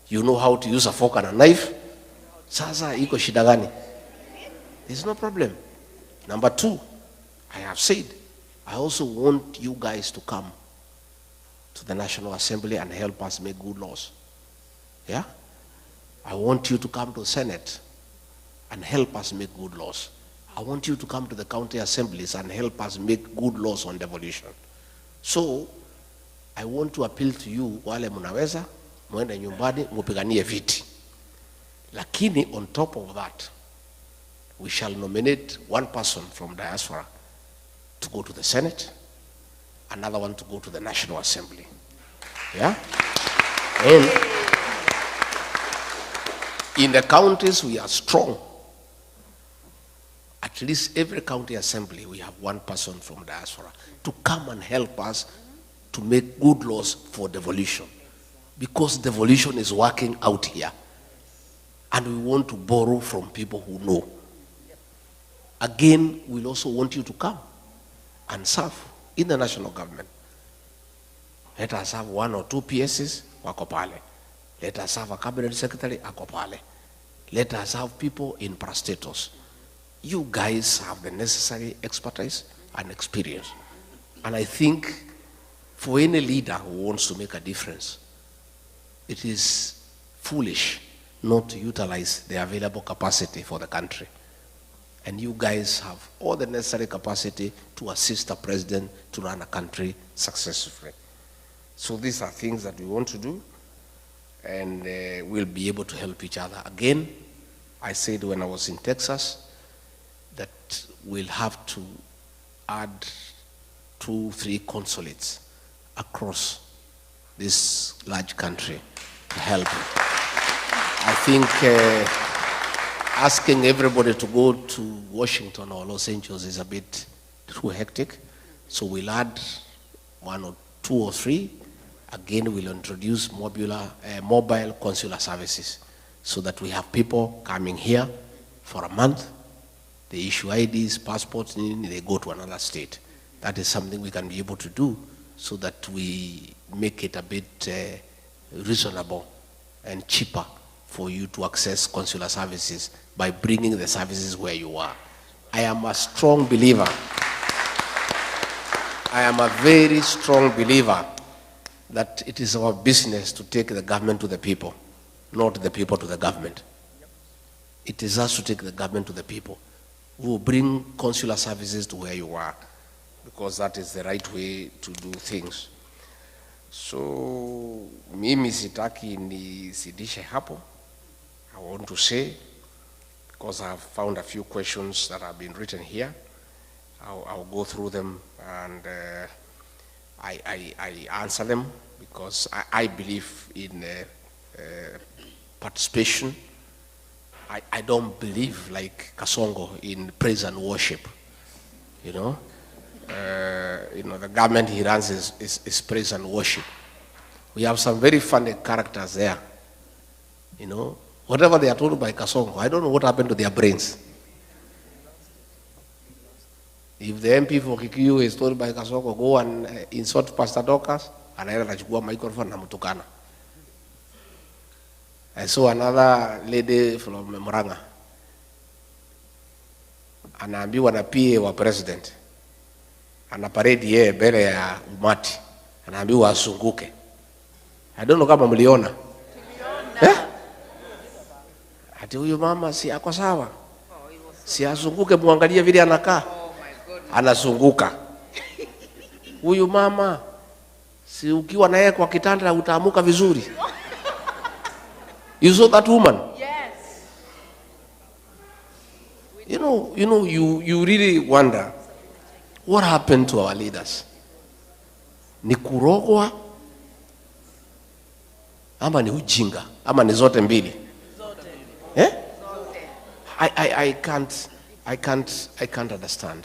You know how to use a fork and a knife. Sasa iko shida gani? There's no problem. Number 2, I have said, I also want you guys to come to the National Assembly and help us make good laws. Yeah? I want you to come to the Senate and help us make good laws. I want you to come to the county assemblies and help us make good laws on devolution. So, I want to appeal to you, wale munaweza, mwende nyumbani, mupiganie viti. Lakini on top of that, we shall nominate one person from diaspora to go to the Senate, another one to go to the National Assembly. Yeah? And in the counties we are strong. At least every county assembly we have one person from diaspora to come and help us to make good laws for devolution. Because devolution is working out here. And we want to borrow from people who know. Again, we'll also want you to come and serve in the national government. Let us have 1 or 2 PSs, wako pale. Let us have a cabinet secretary, ako pale. Let us have people in parastatus. You guys have the necessary expertise and experience. And I think for any leader who wants to make a difference, it is foolish not to utilize the available capacity for the country. And you guys have all the necessary capacity to assist the president to run a country successfully. So these are things that we want to do, and we'll be able to help each other. Again, I said when I was in Texas that we'll have to add 2, 3 consulates across this large country to help. I think asking everybody to go to Washington or Los Angeles is a bit too hectic. So we'll add 1 or 2 or 3. Again, we'll introduce mobile consular services so that we have people coming here for a month. They issue IDs, passports, they go to another state. That is something we can be able to do so that we make it a bit reasonable and cheaper for you to access consular services by bringing the services where you are. I am a strong believer. I am a very strong believer that it is our business to take the government to the people, not the people to the government. It is us to take the government to the people. We will bring consular services to where you are, because that is the right way to do things. So, mimi sitaki nizidishe hapo. I want to say, because I have found a few questions that have been written here, I'll go through them and I answer them, because I believe in participation. I don't believe like Kasongo in praise and worship. You know, the government he runs is praise and worship. We have some very funny characters there. You know, whatever they are told by Kasongo, I don't know what happened to their brains. If the MP for Kikuyu is told by Kasongo, go and insult Pastor Dorcas, anaenda anachukua microphone na mtukana. I saw another lady from Murang'a. Anaambiwa na PA wa president. Ana parade yeye mbele ya umati. Anaambiwa asunguke. I don't know kama mliona. Ati huyu mama si ako sawa. Si asunguke, muangalie vile anakaa. Anasunguka. Huyu mama si ukiwa naye kwa kitanda utaamuka vizuri. You saw that woman?
Yes.
you really wonder what happened to our leaders. Ni kurogwa ama ni ujinga ama ni zote mbili? Eh? I can't understand.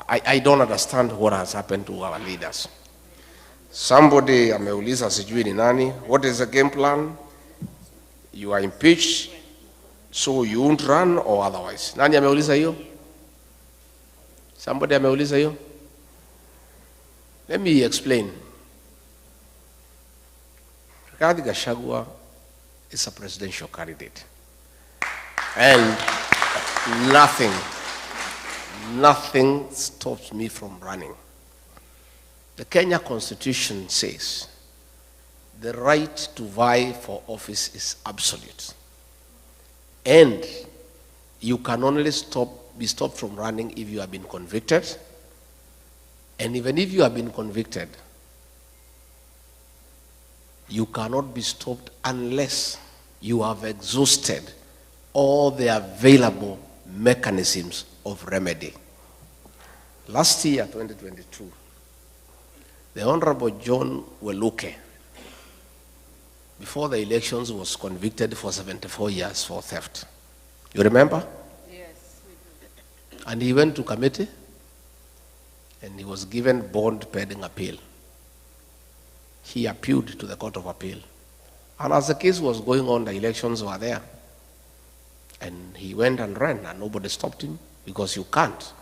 I don't understand what has happened to our leaders. Somebody ameuliza sijui ni nani, what is the game plan? You are impeached, so you won't run or otherwise. Nani ameuliza hiyo? Somebody ameuliza hiyo? Let me explain. Rigathigachagua is a presidential candidate. And nothing stops me from running. The Kenya Constitution says the right to vie for office is absolute. And you can only be stopped from running if you have been convicted. And even if you have been convicted, you cannot be stopped unless you have exhausted all the available mechanisms of remedy. Last year, 2022, the Honorable John Weluke, before the elections, was convicted for 74 years for theft. You remember?
Yes, we do.
And he went to committee, and he was given bond pending appeal. He appealed to the Court of Appeal. And as the case was going on, the elections were there. And he went and ran, and nobody stopped him, because you can't.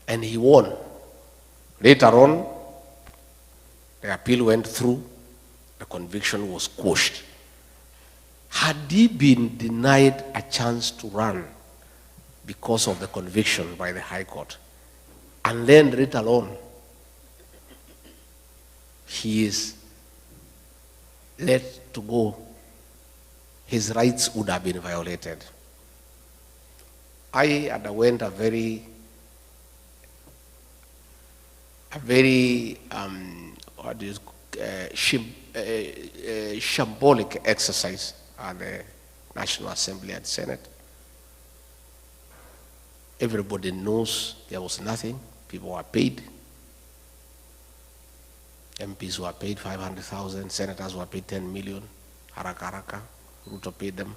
And he won. Later on, the appeal went through, the conviction was quashed. Had he been denied a chance to run because of the conviction by the High Court, and then later on, he is let to go, his rights would have been violated. I underwent a very shambolic exercise at the National Assembly and Senate. Everybody knows there was nothing. People were paid. MPs were paid 500,000, senators were paid 10 million. Haraka, Ruto paid them.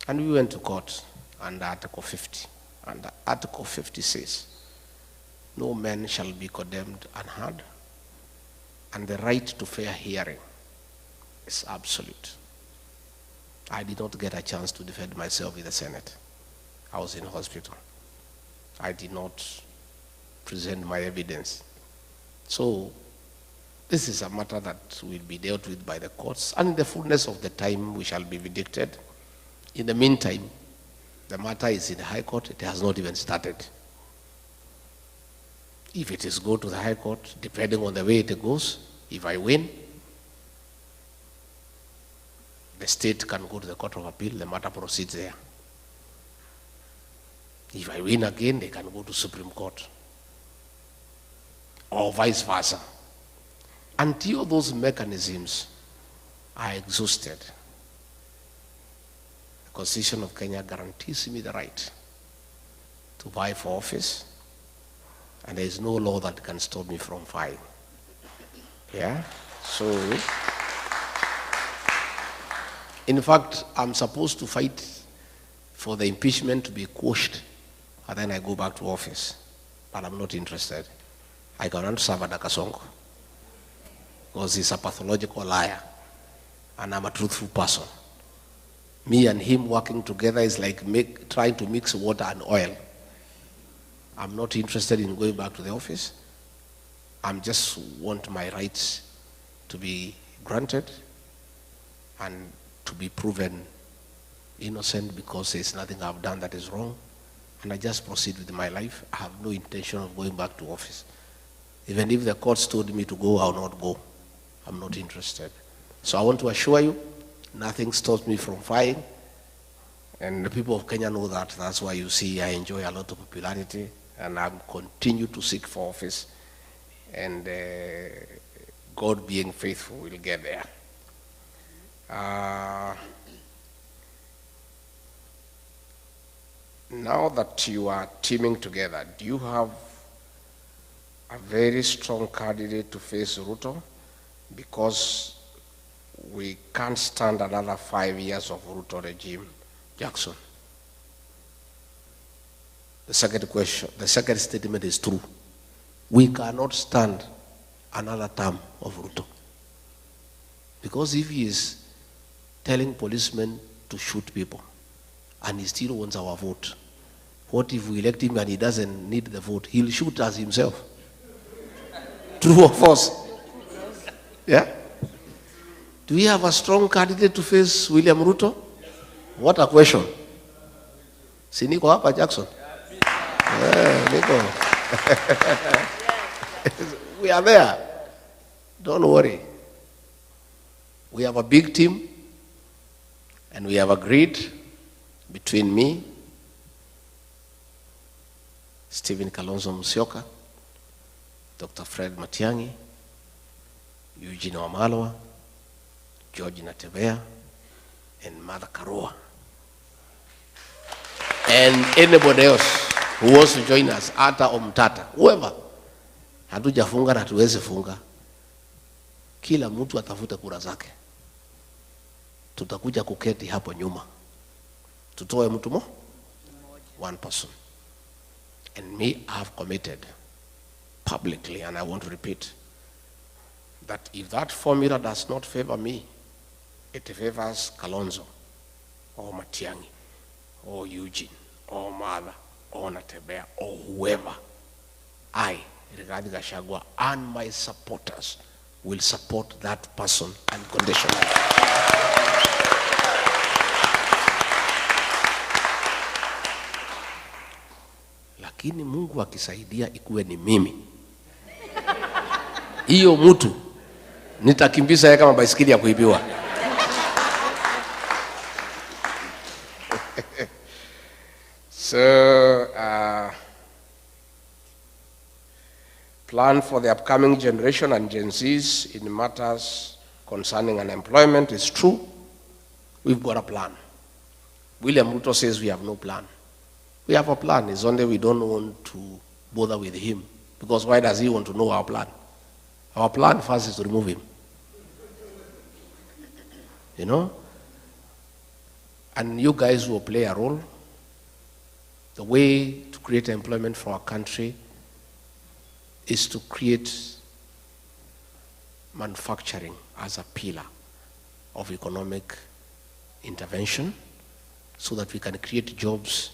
And we went to court under Article 50. And Article 50 says, no man shall be condemned unheard, and the right to fair hearing is absolute. I did not get a chance to defend myself in the Senate. I was in hospital. I did not present my evidence. So this is a matter that will be dealt with by the courts, and in the fullness of the time we shall be vindicated. In the meantime, the matter is in the High Court. It has not even started. If it is go to the High Court, depending on the way it goes, if I win, the state can go to the Court of Appeal, the matter proceeds there. If I win again, they can go to Supreme Court, or vice versa. Until those mechanisms are exhausted, the Constitution of Kenya guarantees me the right to vie for office, and there is no law that can stop me from vying. Yeah? So, in fact, I'm supposed to fight for the impeachment to be quashed, and then I go back to office. But I'm not interested. I cannot serve under Kasongo, because he's a pathological liar, and I'm a truthful person. Me and him working together is like trying to mix water and oil. I'm not interested in going back to the office. I just want my rights to be granted and to be proven innocent, because there's nothing I've done that is wrong. And I just proceed with my life. I have no intention of going back to office. Even if the courts told me to go, I'll not go. I'm not interested. So I want to assure you, nothing stops me from vying. And the people of Kenya know that. That's why you see I enjoy a lot of popularity, and I continue to seek for office. And God being faithful will get there. now that you are teaming together, do you have a very strong candidate to face Ruto? Because we can't stand another 5 years of Ruto regime. Jackson. The second question, the second statement is true. We cannot stand another term of Ruto. Because if he is telling policemen to shoot people and he still wants our vote, what if we elect him and he doesn't need the vote? He'll shoot us himself. True or false? Yeah? Do we have a strong candidate to face William Ruto? What a question. Si niko hapa Jackson? Yeah, Nico. We are there. Don't worry. We have a big team, and we have agreed between me, Stephen Kalonzo Musyoka, Dr. Fred Matiang'i, Eugene Wamalwa, George Natebea, and Mother Karua. And anybody else who wants to join us, ata or mtata, whoever, hatujafunga na tuweze funga. Kila mtu atafute kura zake. Tutakuja kuketi hapo nyuma. Tutoe mtu mo? One person. And me, I have committed publicly, and I want to repeat, that if that formula does not favor me, it favors Kalonzo, or Matiang'i, or Eugene, or Mother, or Natebea, or whoever, I, rigathigachagua, and my supporters will support that person unconditionally. Lakini Mungu akisaidia ikuwe ni mimi, hiyo mtu nitakimbiza yeye kama baisikeli ya kuibiwa. So, plan for the upcoming generation and Gen Zs in matters concerning unemployment is true. We've got a plan. William Ruto says we have no plan. We have a plan. It's only we don't want to bother with him. Because why does he want to know our plan? Our plan first is to remove him. You know? And you guys will play a role. The way to create employment for our country is to create manufacturing as a pillar of economic intervention so that we can create jobs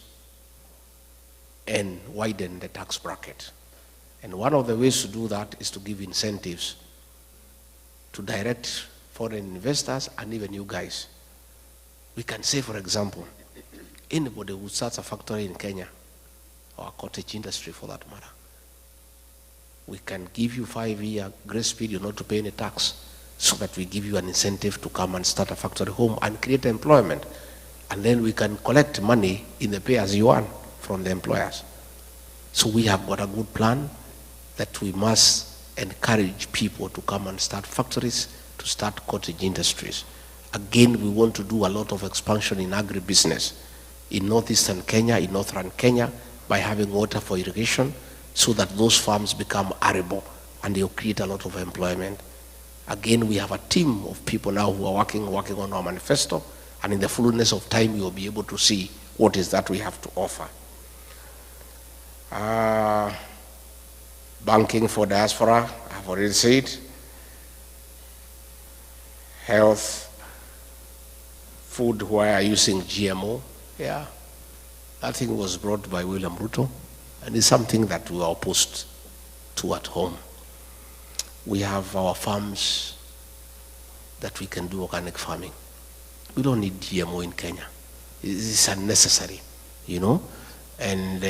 and widen the tax bracket. And one of the ways to do that is to give incentives to direct foreign investors and even you guys. We can say, for example, anybody who starts a factory in Kenya, or a cottage industry for that matter, we can give you 5-year grace period not to pay any tax so that we give you an incentive to come and start a factory home and create employment. And then we can collect money in the pay as you earn from the employers. So we have got a good plan that we must encourage people to come and start factories, to start cottage industries. Again, we want to do a lot of expansion in agribusiness in northeastern Kenya, in northern Kenya, by having water for irrigation, so that those farms become arable and they'll create a lot of employment. Again, we have a team of people now who are working on our manifesto, and in the fullness of time, you will be able to see what is that we have to offer. Banking for diaspora, I've already said. Health, food where using GMO, yeah. That thing was brought by William Ruto, and it's something that we are opposed to at home. We have our farms that we can do organic farming. We don't need GMO in Kenya. It's unnecessary, you know? And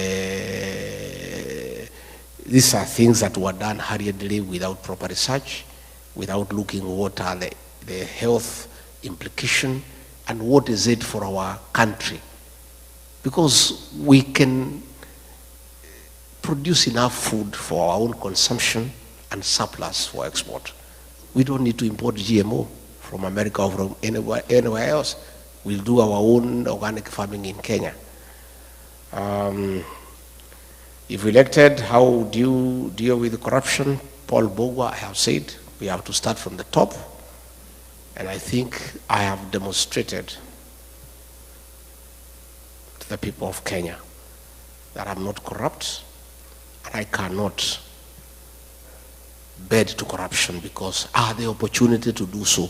these are things that were done hurriedly without proper research, without looking what are the health implication and what is it for our country. Because we can produce enough food for our own consumption and surplus for export. We don't need to import GMO from America or from anywhere else. We'll do our own organic farming in Kenya. If elected, how do you deal with corruption? Paul Bogwa, I have said, we have to start from the top. And I think I have demonstrated to the people of Kenya that I'm not corrupt, and I cannot bed to corruption because I had the opportunity to do so.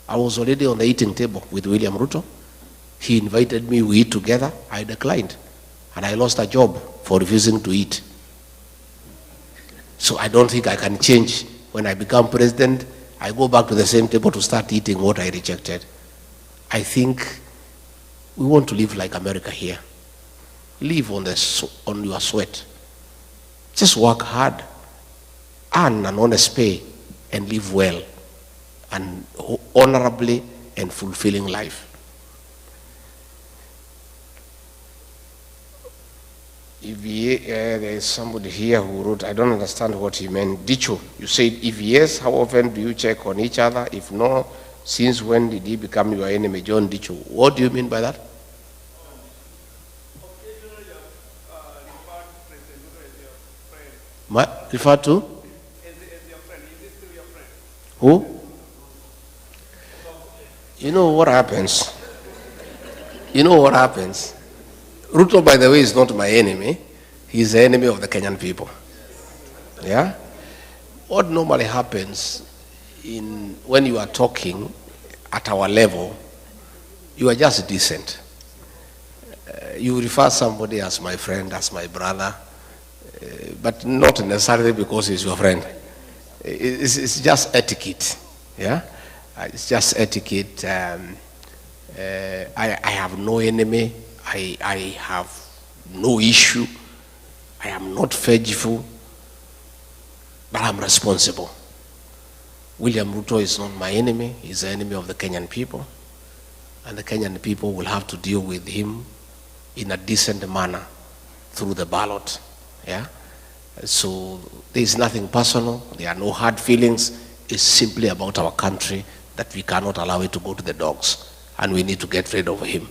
I was already on the eating table with William Ruto. He invited me, we eat together. I declined, and I lost a job for refusing to eat. So I don't think I can change. When I become president, I go back to the same table to start eating what I rejected. I think we want to live like America here. Live on your sweat. Just work hard, earn an honest pay, and live well and honorably and fulfilling life. There is somebody here who wrote, I don't understand what he meant. Dicho, you said, if yes, how often do you check on each other? If no, since when did he become your enemy? John Dicho. What do you mean by that?
Occasionally you referred to President Ruto as your friend.
Refer to?
As your friend. Is this still your friend?
Who? You know what happens? You know what happens? Ruto, by the way, is not my enemy. He's the enemy of the Kenyan people. Yeah? What normally happens when you are talking at our level, you are just decent. You refer somebody as my friend, as my brother, but not necessarily because he's your friend. It's just etiquette. Yeah? It's just etiquette. I have no enemy. I have no issue. I am not vengeful, but I'm responsible. William Ruto is not my enemy. He's the enemy of the Kenyan people. And the Kenyan people will have to deal with him in a decent manner through the ballot. Yeah? So there is nothing personal. There are no hard feelings. It's simply about our country that we cannot allow it to go to the dogs. And we need to get rid of him.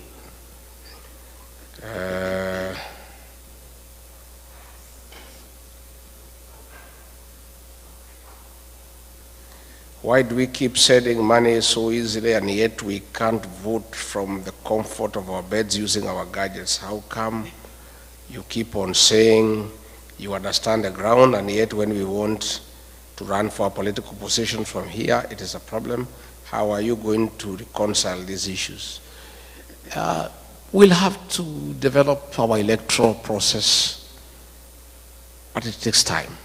Why do we keep sending money so easily and yet we can't vote from the comfort of our beds using our gadgets? How come you keep on saying you understand the ground and yet when we want to run for a political position from here, it is a problem? How are you going to reconcile these issues? We'll have to develop our electoral process, but it takes time.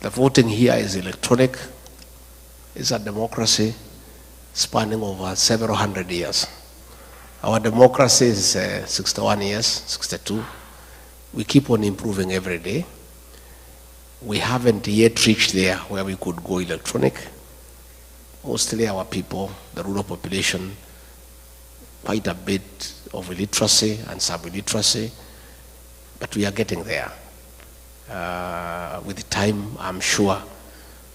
The voting here is electronic. It's a democracy spanning over several hundred years. Our democracy is 61 years, 62. We keep on improving every day. We haven't yet reached there where we could go electronic. Mostly our people, the rural population, quite a bit of illiteracy and sub-illiteracy, but we are getting there. With the time, I'm sure,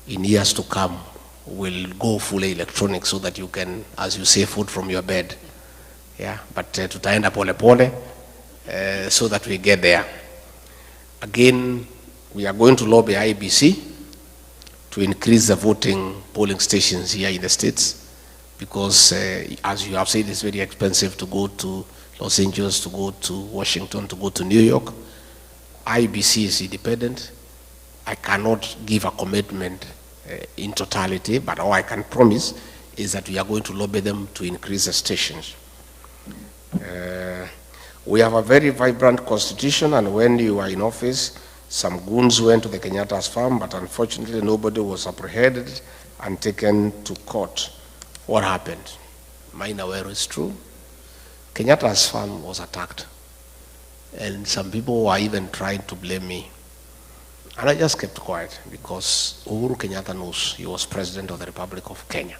in years to come, we'll go fully electronic so that you can, as you say, vote from your bed. Yeah, but tutaenda pole pole so that we get there. Again, we are going to lobby IBC to increase the voting polling stations here in the States because, as you have said, it's very expensive to go to Los Angeles, to go to Washington, to go to New York. IBC is independent. I cannot give a commitment in totality, but all I can promise is that we are going to lobby them to increase the stations. We have a very vibrant constitution, and when you were in office, some goons went to the Kenyatta's farm, but unfortunately nobody was apprehended and taken to court. What happened? Mine aware is true. Kenyatta's farm was attacked, and some people were even trying to blame me. And I just kept quiet because Uhuru Kenyatta knows he was president of the Republic of Kenya.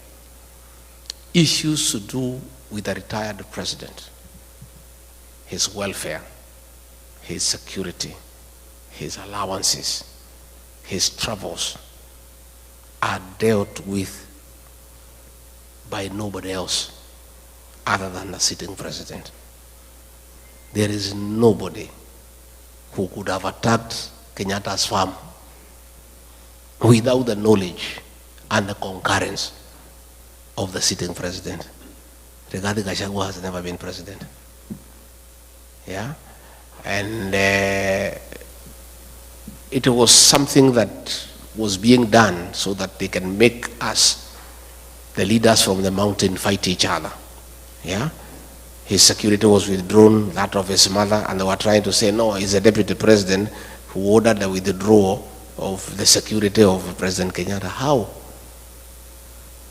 Issues to do with the retired president, his welfare, his security, his allowances, his travels are dealt with by nobody else other than the sitting president. There is nobody who could have attacked Kenyatta's farm without the knowledge and the concurrence of the sitting president. Rigathigachagua has never been president. Yeah? And it was something that was being done so that they can make us, the leaders from the mountain, fight each other. Yeah? His security was withdrawn, that of his mother, and they were trying to say, no, he's a deputy president who ordered the withdrawal of the security of President Kenyatta. How?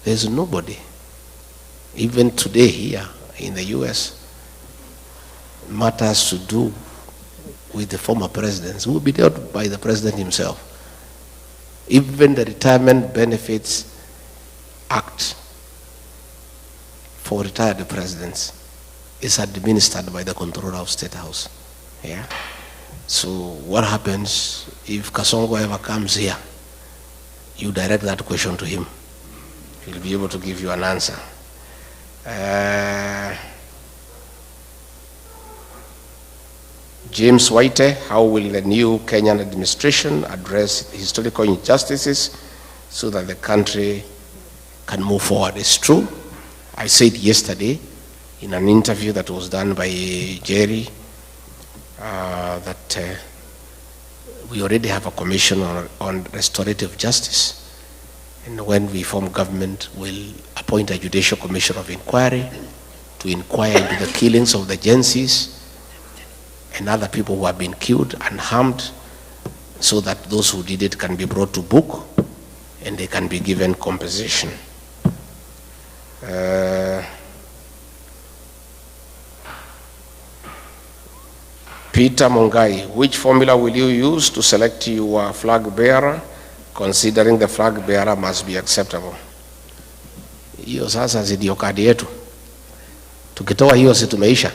There's nobody. Even today here in the US, matters to do with the former presidents will be dealt by the president himself. Even the Retirement Benefits Act for retired presidents is administered by the controller of State House. Yeah. So what happens if Kasongo ever comes here? You direct that question to him. He'll be able to give you an answer. James White, how will the new Kenyan administration address historical injustices so that the country can move forward? It's true. I said yesterday in an interview that was done by Jerry that we already have a commission on restorative justice. And when we form government, we'll appoint a judicial commission of inquiry to inquire into the killings of the Gensis and other people who have been killed and harmed, so that those who did it can be brought to book and they can be given compensation. Peter Mungai, which formula will you use to select your flag bearer, considering the flag bearer must be acceptable? Hiyo sasa ndio kadi yetu. Tukitoa hiyo si tumeisha.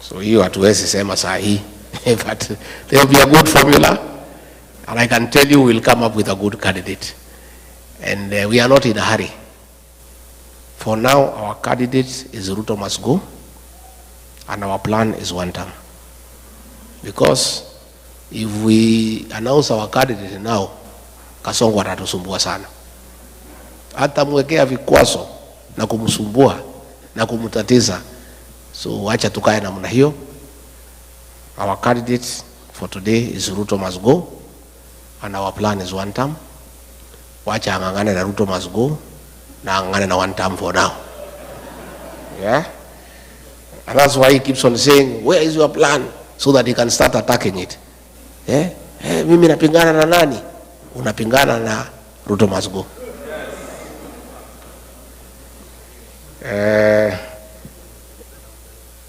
So hiyo hatuwezi sema saa hii. But there will be a good formula, and I can tell you we'll come up with a good candidate. And we are not in a hurry. For now, our candidate is Ruto must go, and our plan is one term. Because if we announce our candidate now, Kasongo atatusumbua sana. Hata mwekea vikwazo na kumsumbua na kumutatiza. So wacha tukae namna hiyo. Our candidate for today is Ruto must go, and our plan is one term. Wacha angangane na Ruto must go, na angangane na one term for now. Yeah? And that's why he keeps on saying, where is your plan? So that he can start attacking it. Yeah? Mimi napingana na nani? Unapingana na Ruto must go.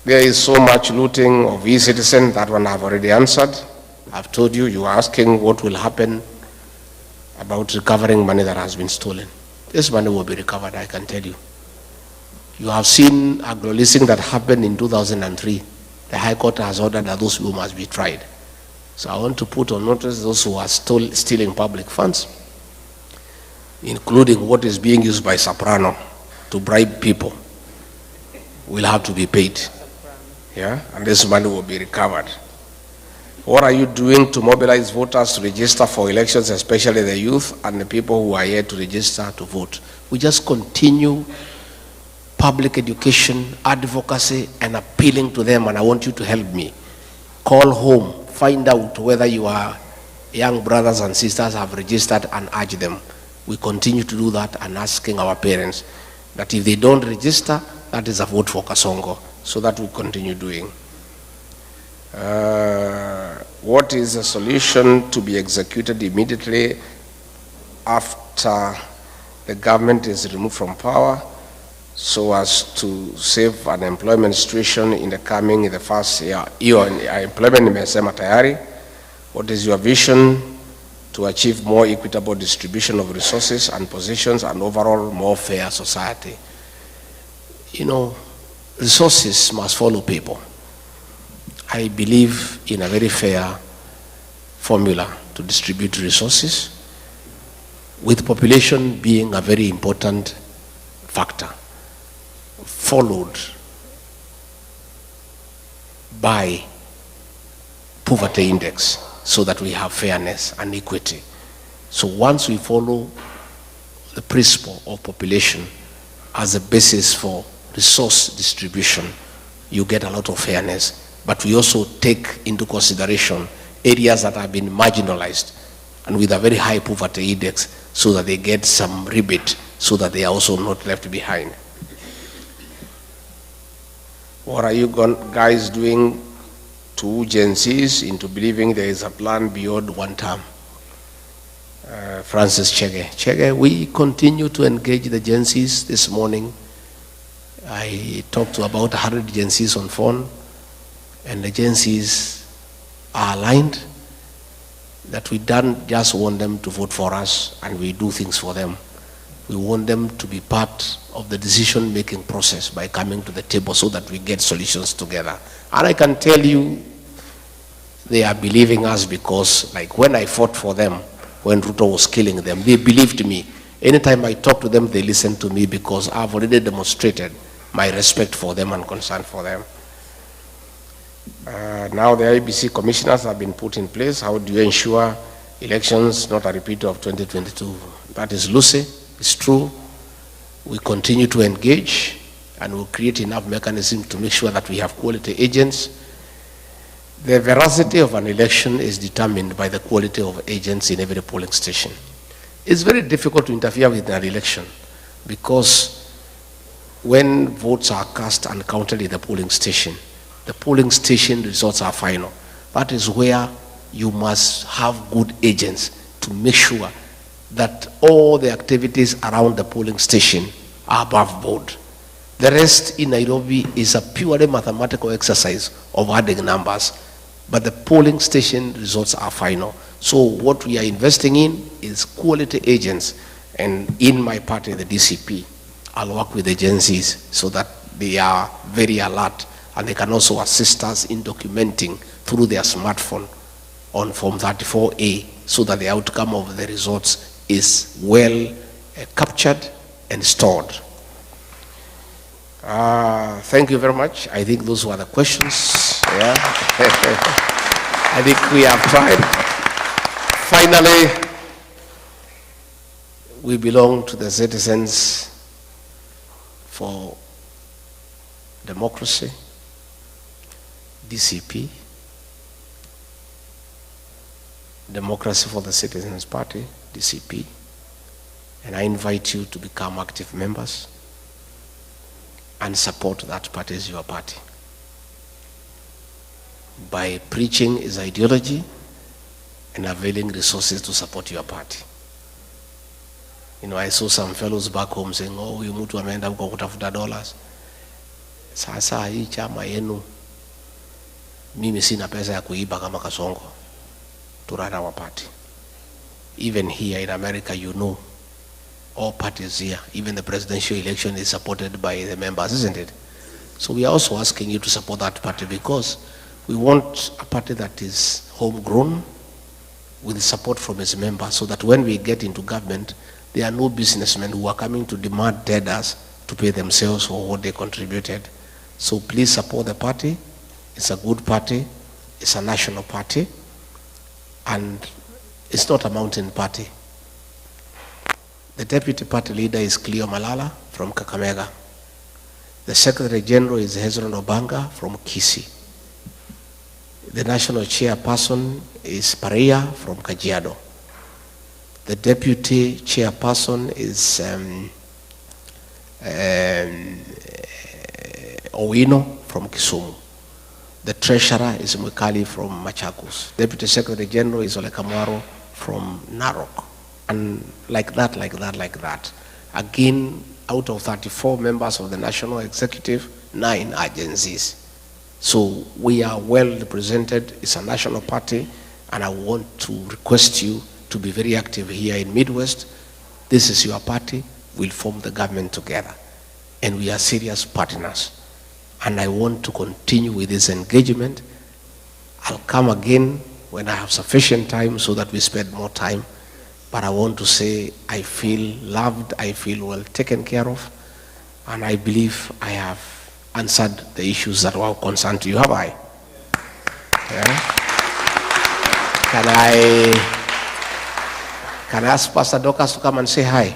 There is so much looting of e-citizen, that one I've already answered. I've told you, you are asking what will happen about recovering money that has been stolen. This money will be recovered, I can tell you. You have seen agro-leasing that happened in 2003. The High Court has ordered that those people must be tried. So I want to put on notice those who are still stealing public funds, including what is being used by Soprano to bribe people, will have to be paid. Yeah, and this money will be recovered. What are you doing to mobilize voters to register for elections, especially the youth and the people who are here to register to vote? We just continue public education, advocacy, and appealing to them, and I want you to help me. Call home, find out whether your young brothers and sisters have registered, and urge them. We continue to do that, and asking our parents that if they don't register, that is a vote for Kasongo. So that we continue doing. What is the solution to be executed immediately after the government is removed from power, so as to save unemployment situation in the first year? Employment imesema tayari. What is your vision to achieve more equitable distribution of resources and positions and overall more fair society? You know, resources must follow people. I believe in a very fair formula to distribute resources, with population being a very important factor, followed by poverty index so that we have fairness and equity. So once we follow the principle of population as a basis for resource distribution, you get a lot of fairness. But we also take into consideration areas that have been marginalized and with a very high poverty index so that they get some rebate so that they are also not left behind. What are you guys doing to Gen Zs into believing there is a plan beyond one term? Francis Chege, we continue to engage the Gen Zs. This morning, I talked to about 100 Gen Zs on phone, and the Gen Zs are aligned that we don't just want them to vote for us and we do things for them. We want them to be part of the decision-making process by coming to the table so that we get solutions together. And I can tell you, they are believing us because, like when I fought for them, when Ruto was killing them, they believed me. Anytime I talk to them, they listen to me because I've already demonstrated my respect for them and concern for them. Now the IBC commissioners have been put in place. How do you ensure elections not a repeat of 2022? That is loosey. It's true. We continue to engage and we'll create enough mechanisms to make sure that we have quality agents. The veracity of an election is determined by the quality of agents in every polling station. It's very difficult to interfere with an election because when votes are cast and counted in the polling station results are final. That is where you must have good agents to make sure that all the activities around the polling station are above board. The rest in Nairobi is a purely mathematical exercise of adding numbers, but the polling station results are final. So what we are investing in is quality agents, and in my party, the DCP, I'll work with agencies so that they are very alert and they can also assist us in documenting through their smartphone on Form 34A so that the outcome of the results is well captured and stored. Thank you very much. I think those were the questions. Yeah. I think we have tried. Finally, we belong to the Citizens for Democracy, DCP, Democracy for the Citizens Party, DCP, and I invite you to become active members and support that party as your party by preaching its ideology and availing resources to support your party. You know, I saw some fellows back home saying, oh, huyu mtu ameenda huko kutafuta dollars. Sasa hii chama yenu, mimi sina pesa ya kuiba kama Kasongo to run our party. Even here in America, you know, all parties here, even the presidential election is supported by the members, isn't it? So we are also asking you to support that party because we want a party that is homegrown with support from its members so that when we get into government, there are no businessmen who are coming to demand tenders to pay themselves for what they contributed. So please support the party. It's a good party. It's a national party. And it's not a mountain party. The deputy party leader is Cleo Malala from Kakamega. The secretary general is Hezron Obanga from Kisii. The national chairperson is Paria from Kajiado. The deputy chairperson is Owino from Kisumu. The treasurer is Mwikali from Machakos. Deputy secretary general is Ole Kamwaro from Narok. And like that. Again, out of 34 members of the national executive, 9 agencies. So we are well represented. It's a national party, and I want to request you to be very active here in Midwest. This is your party. We'll form the government together, and we are serious partners. And I want to continue with this engagement. I'll come again when I have sufficient time so that we spend more time. But I want to say I feel loved, I feel well taken care of, and I believe I have answered the issues that were concerned to you. Have I? Yeah? Can I ask Pastor Dorcas to come and say hi?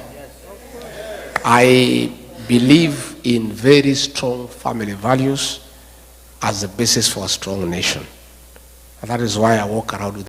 I believe in very strong family values as the basis for a strong nation. And that is why I walk around with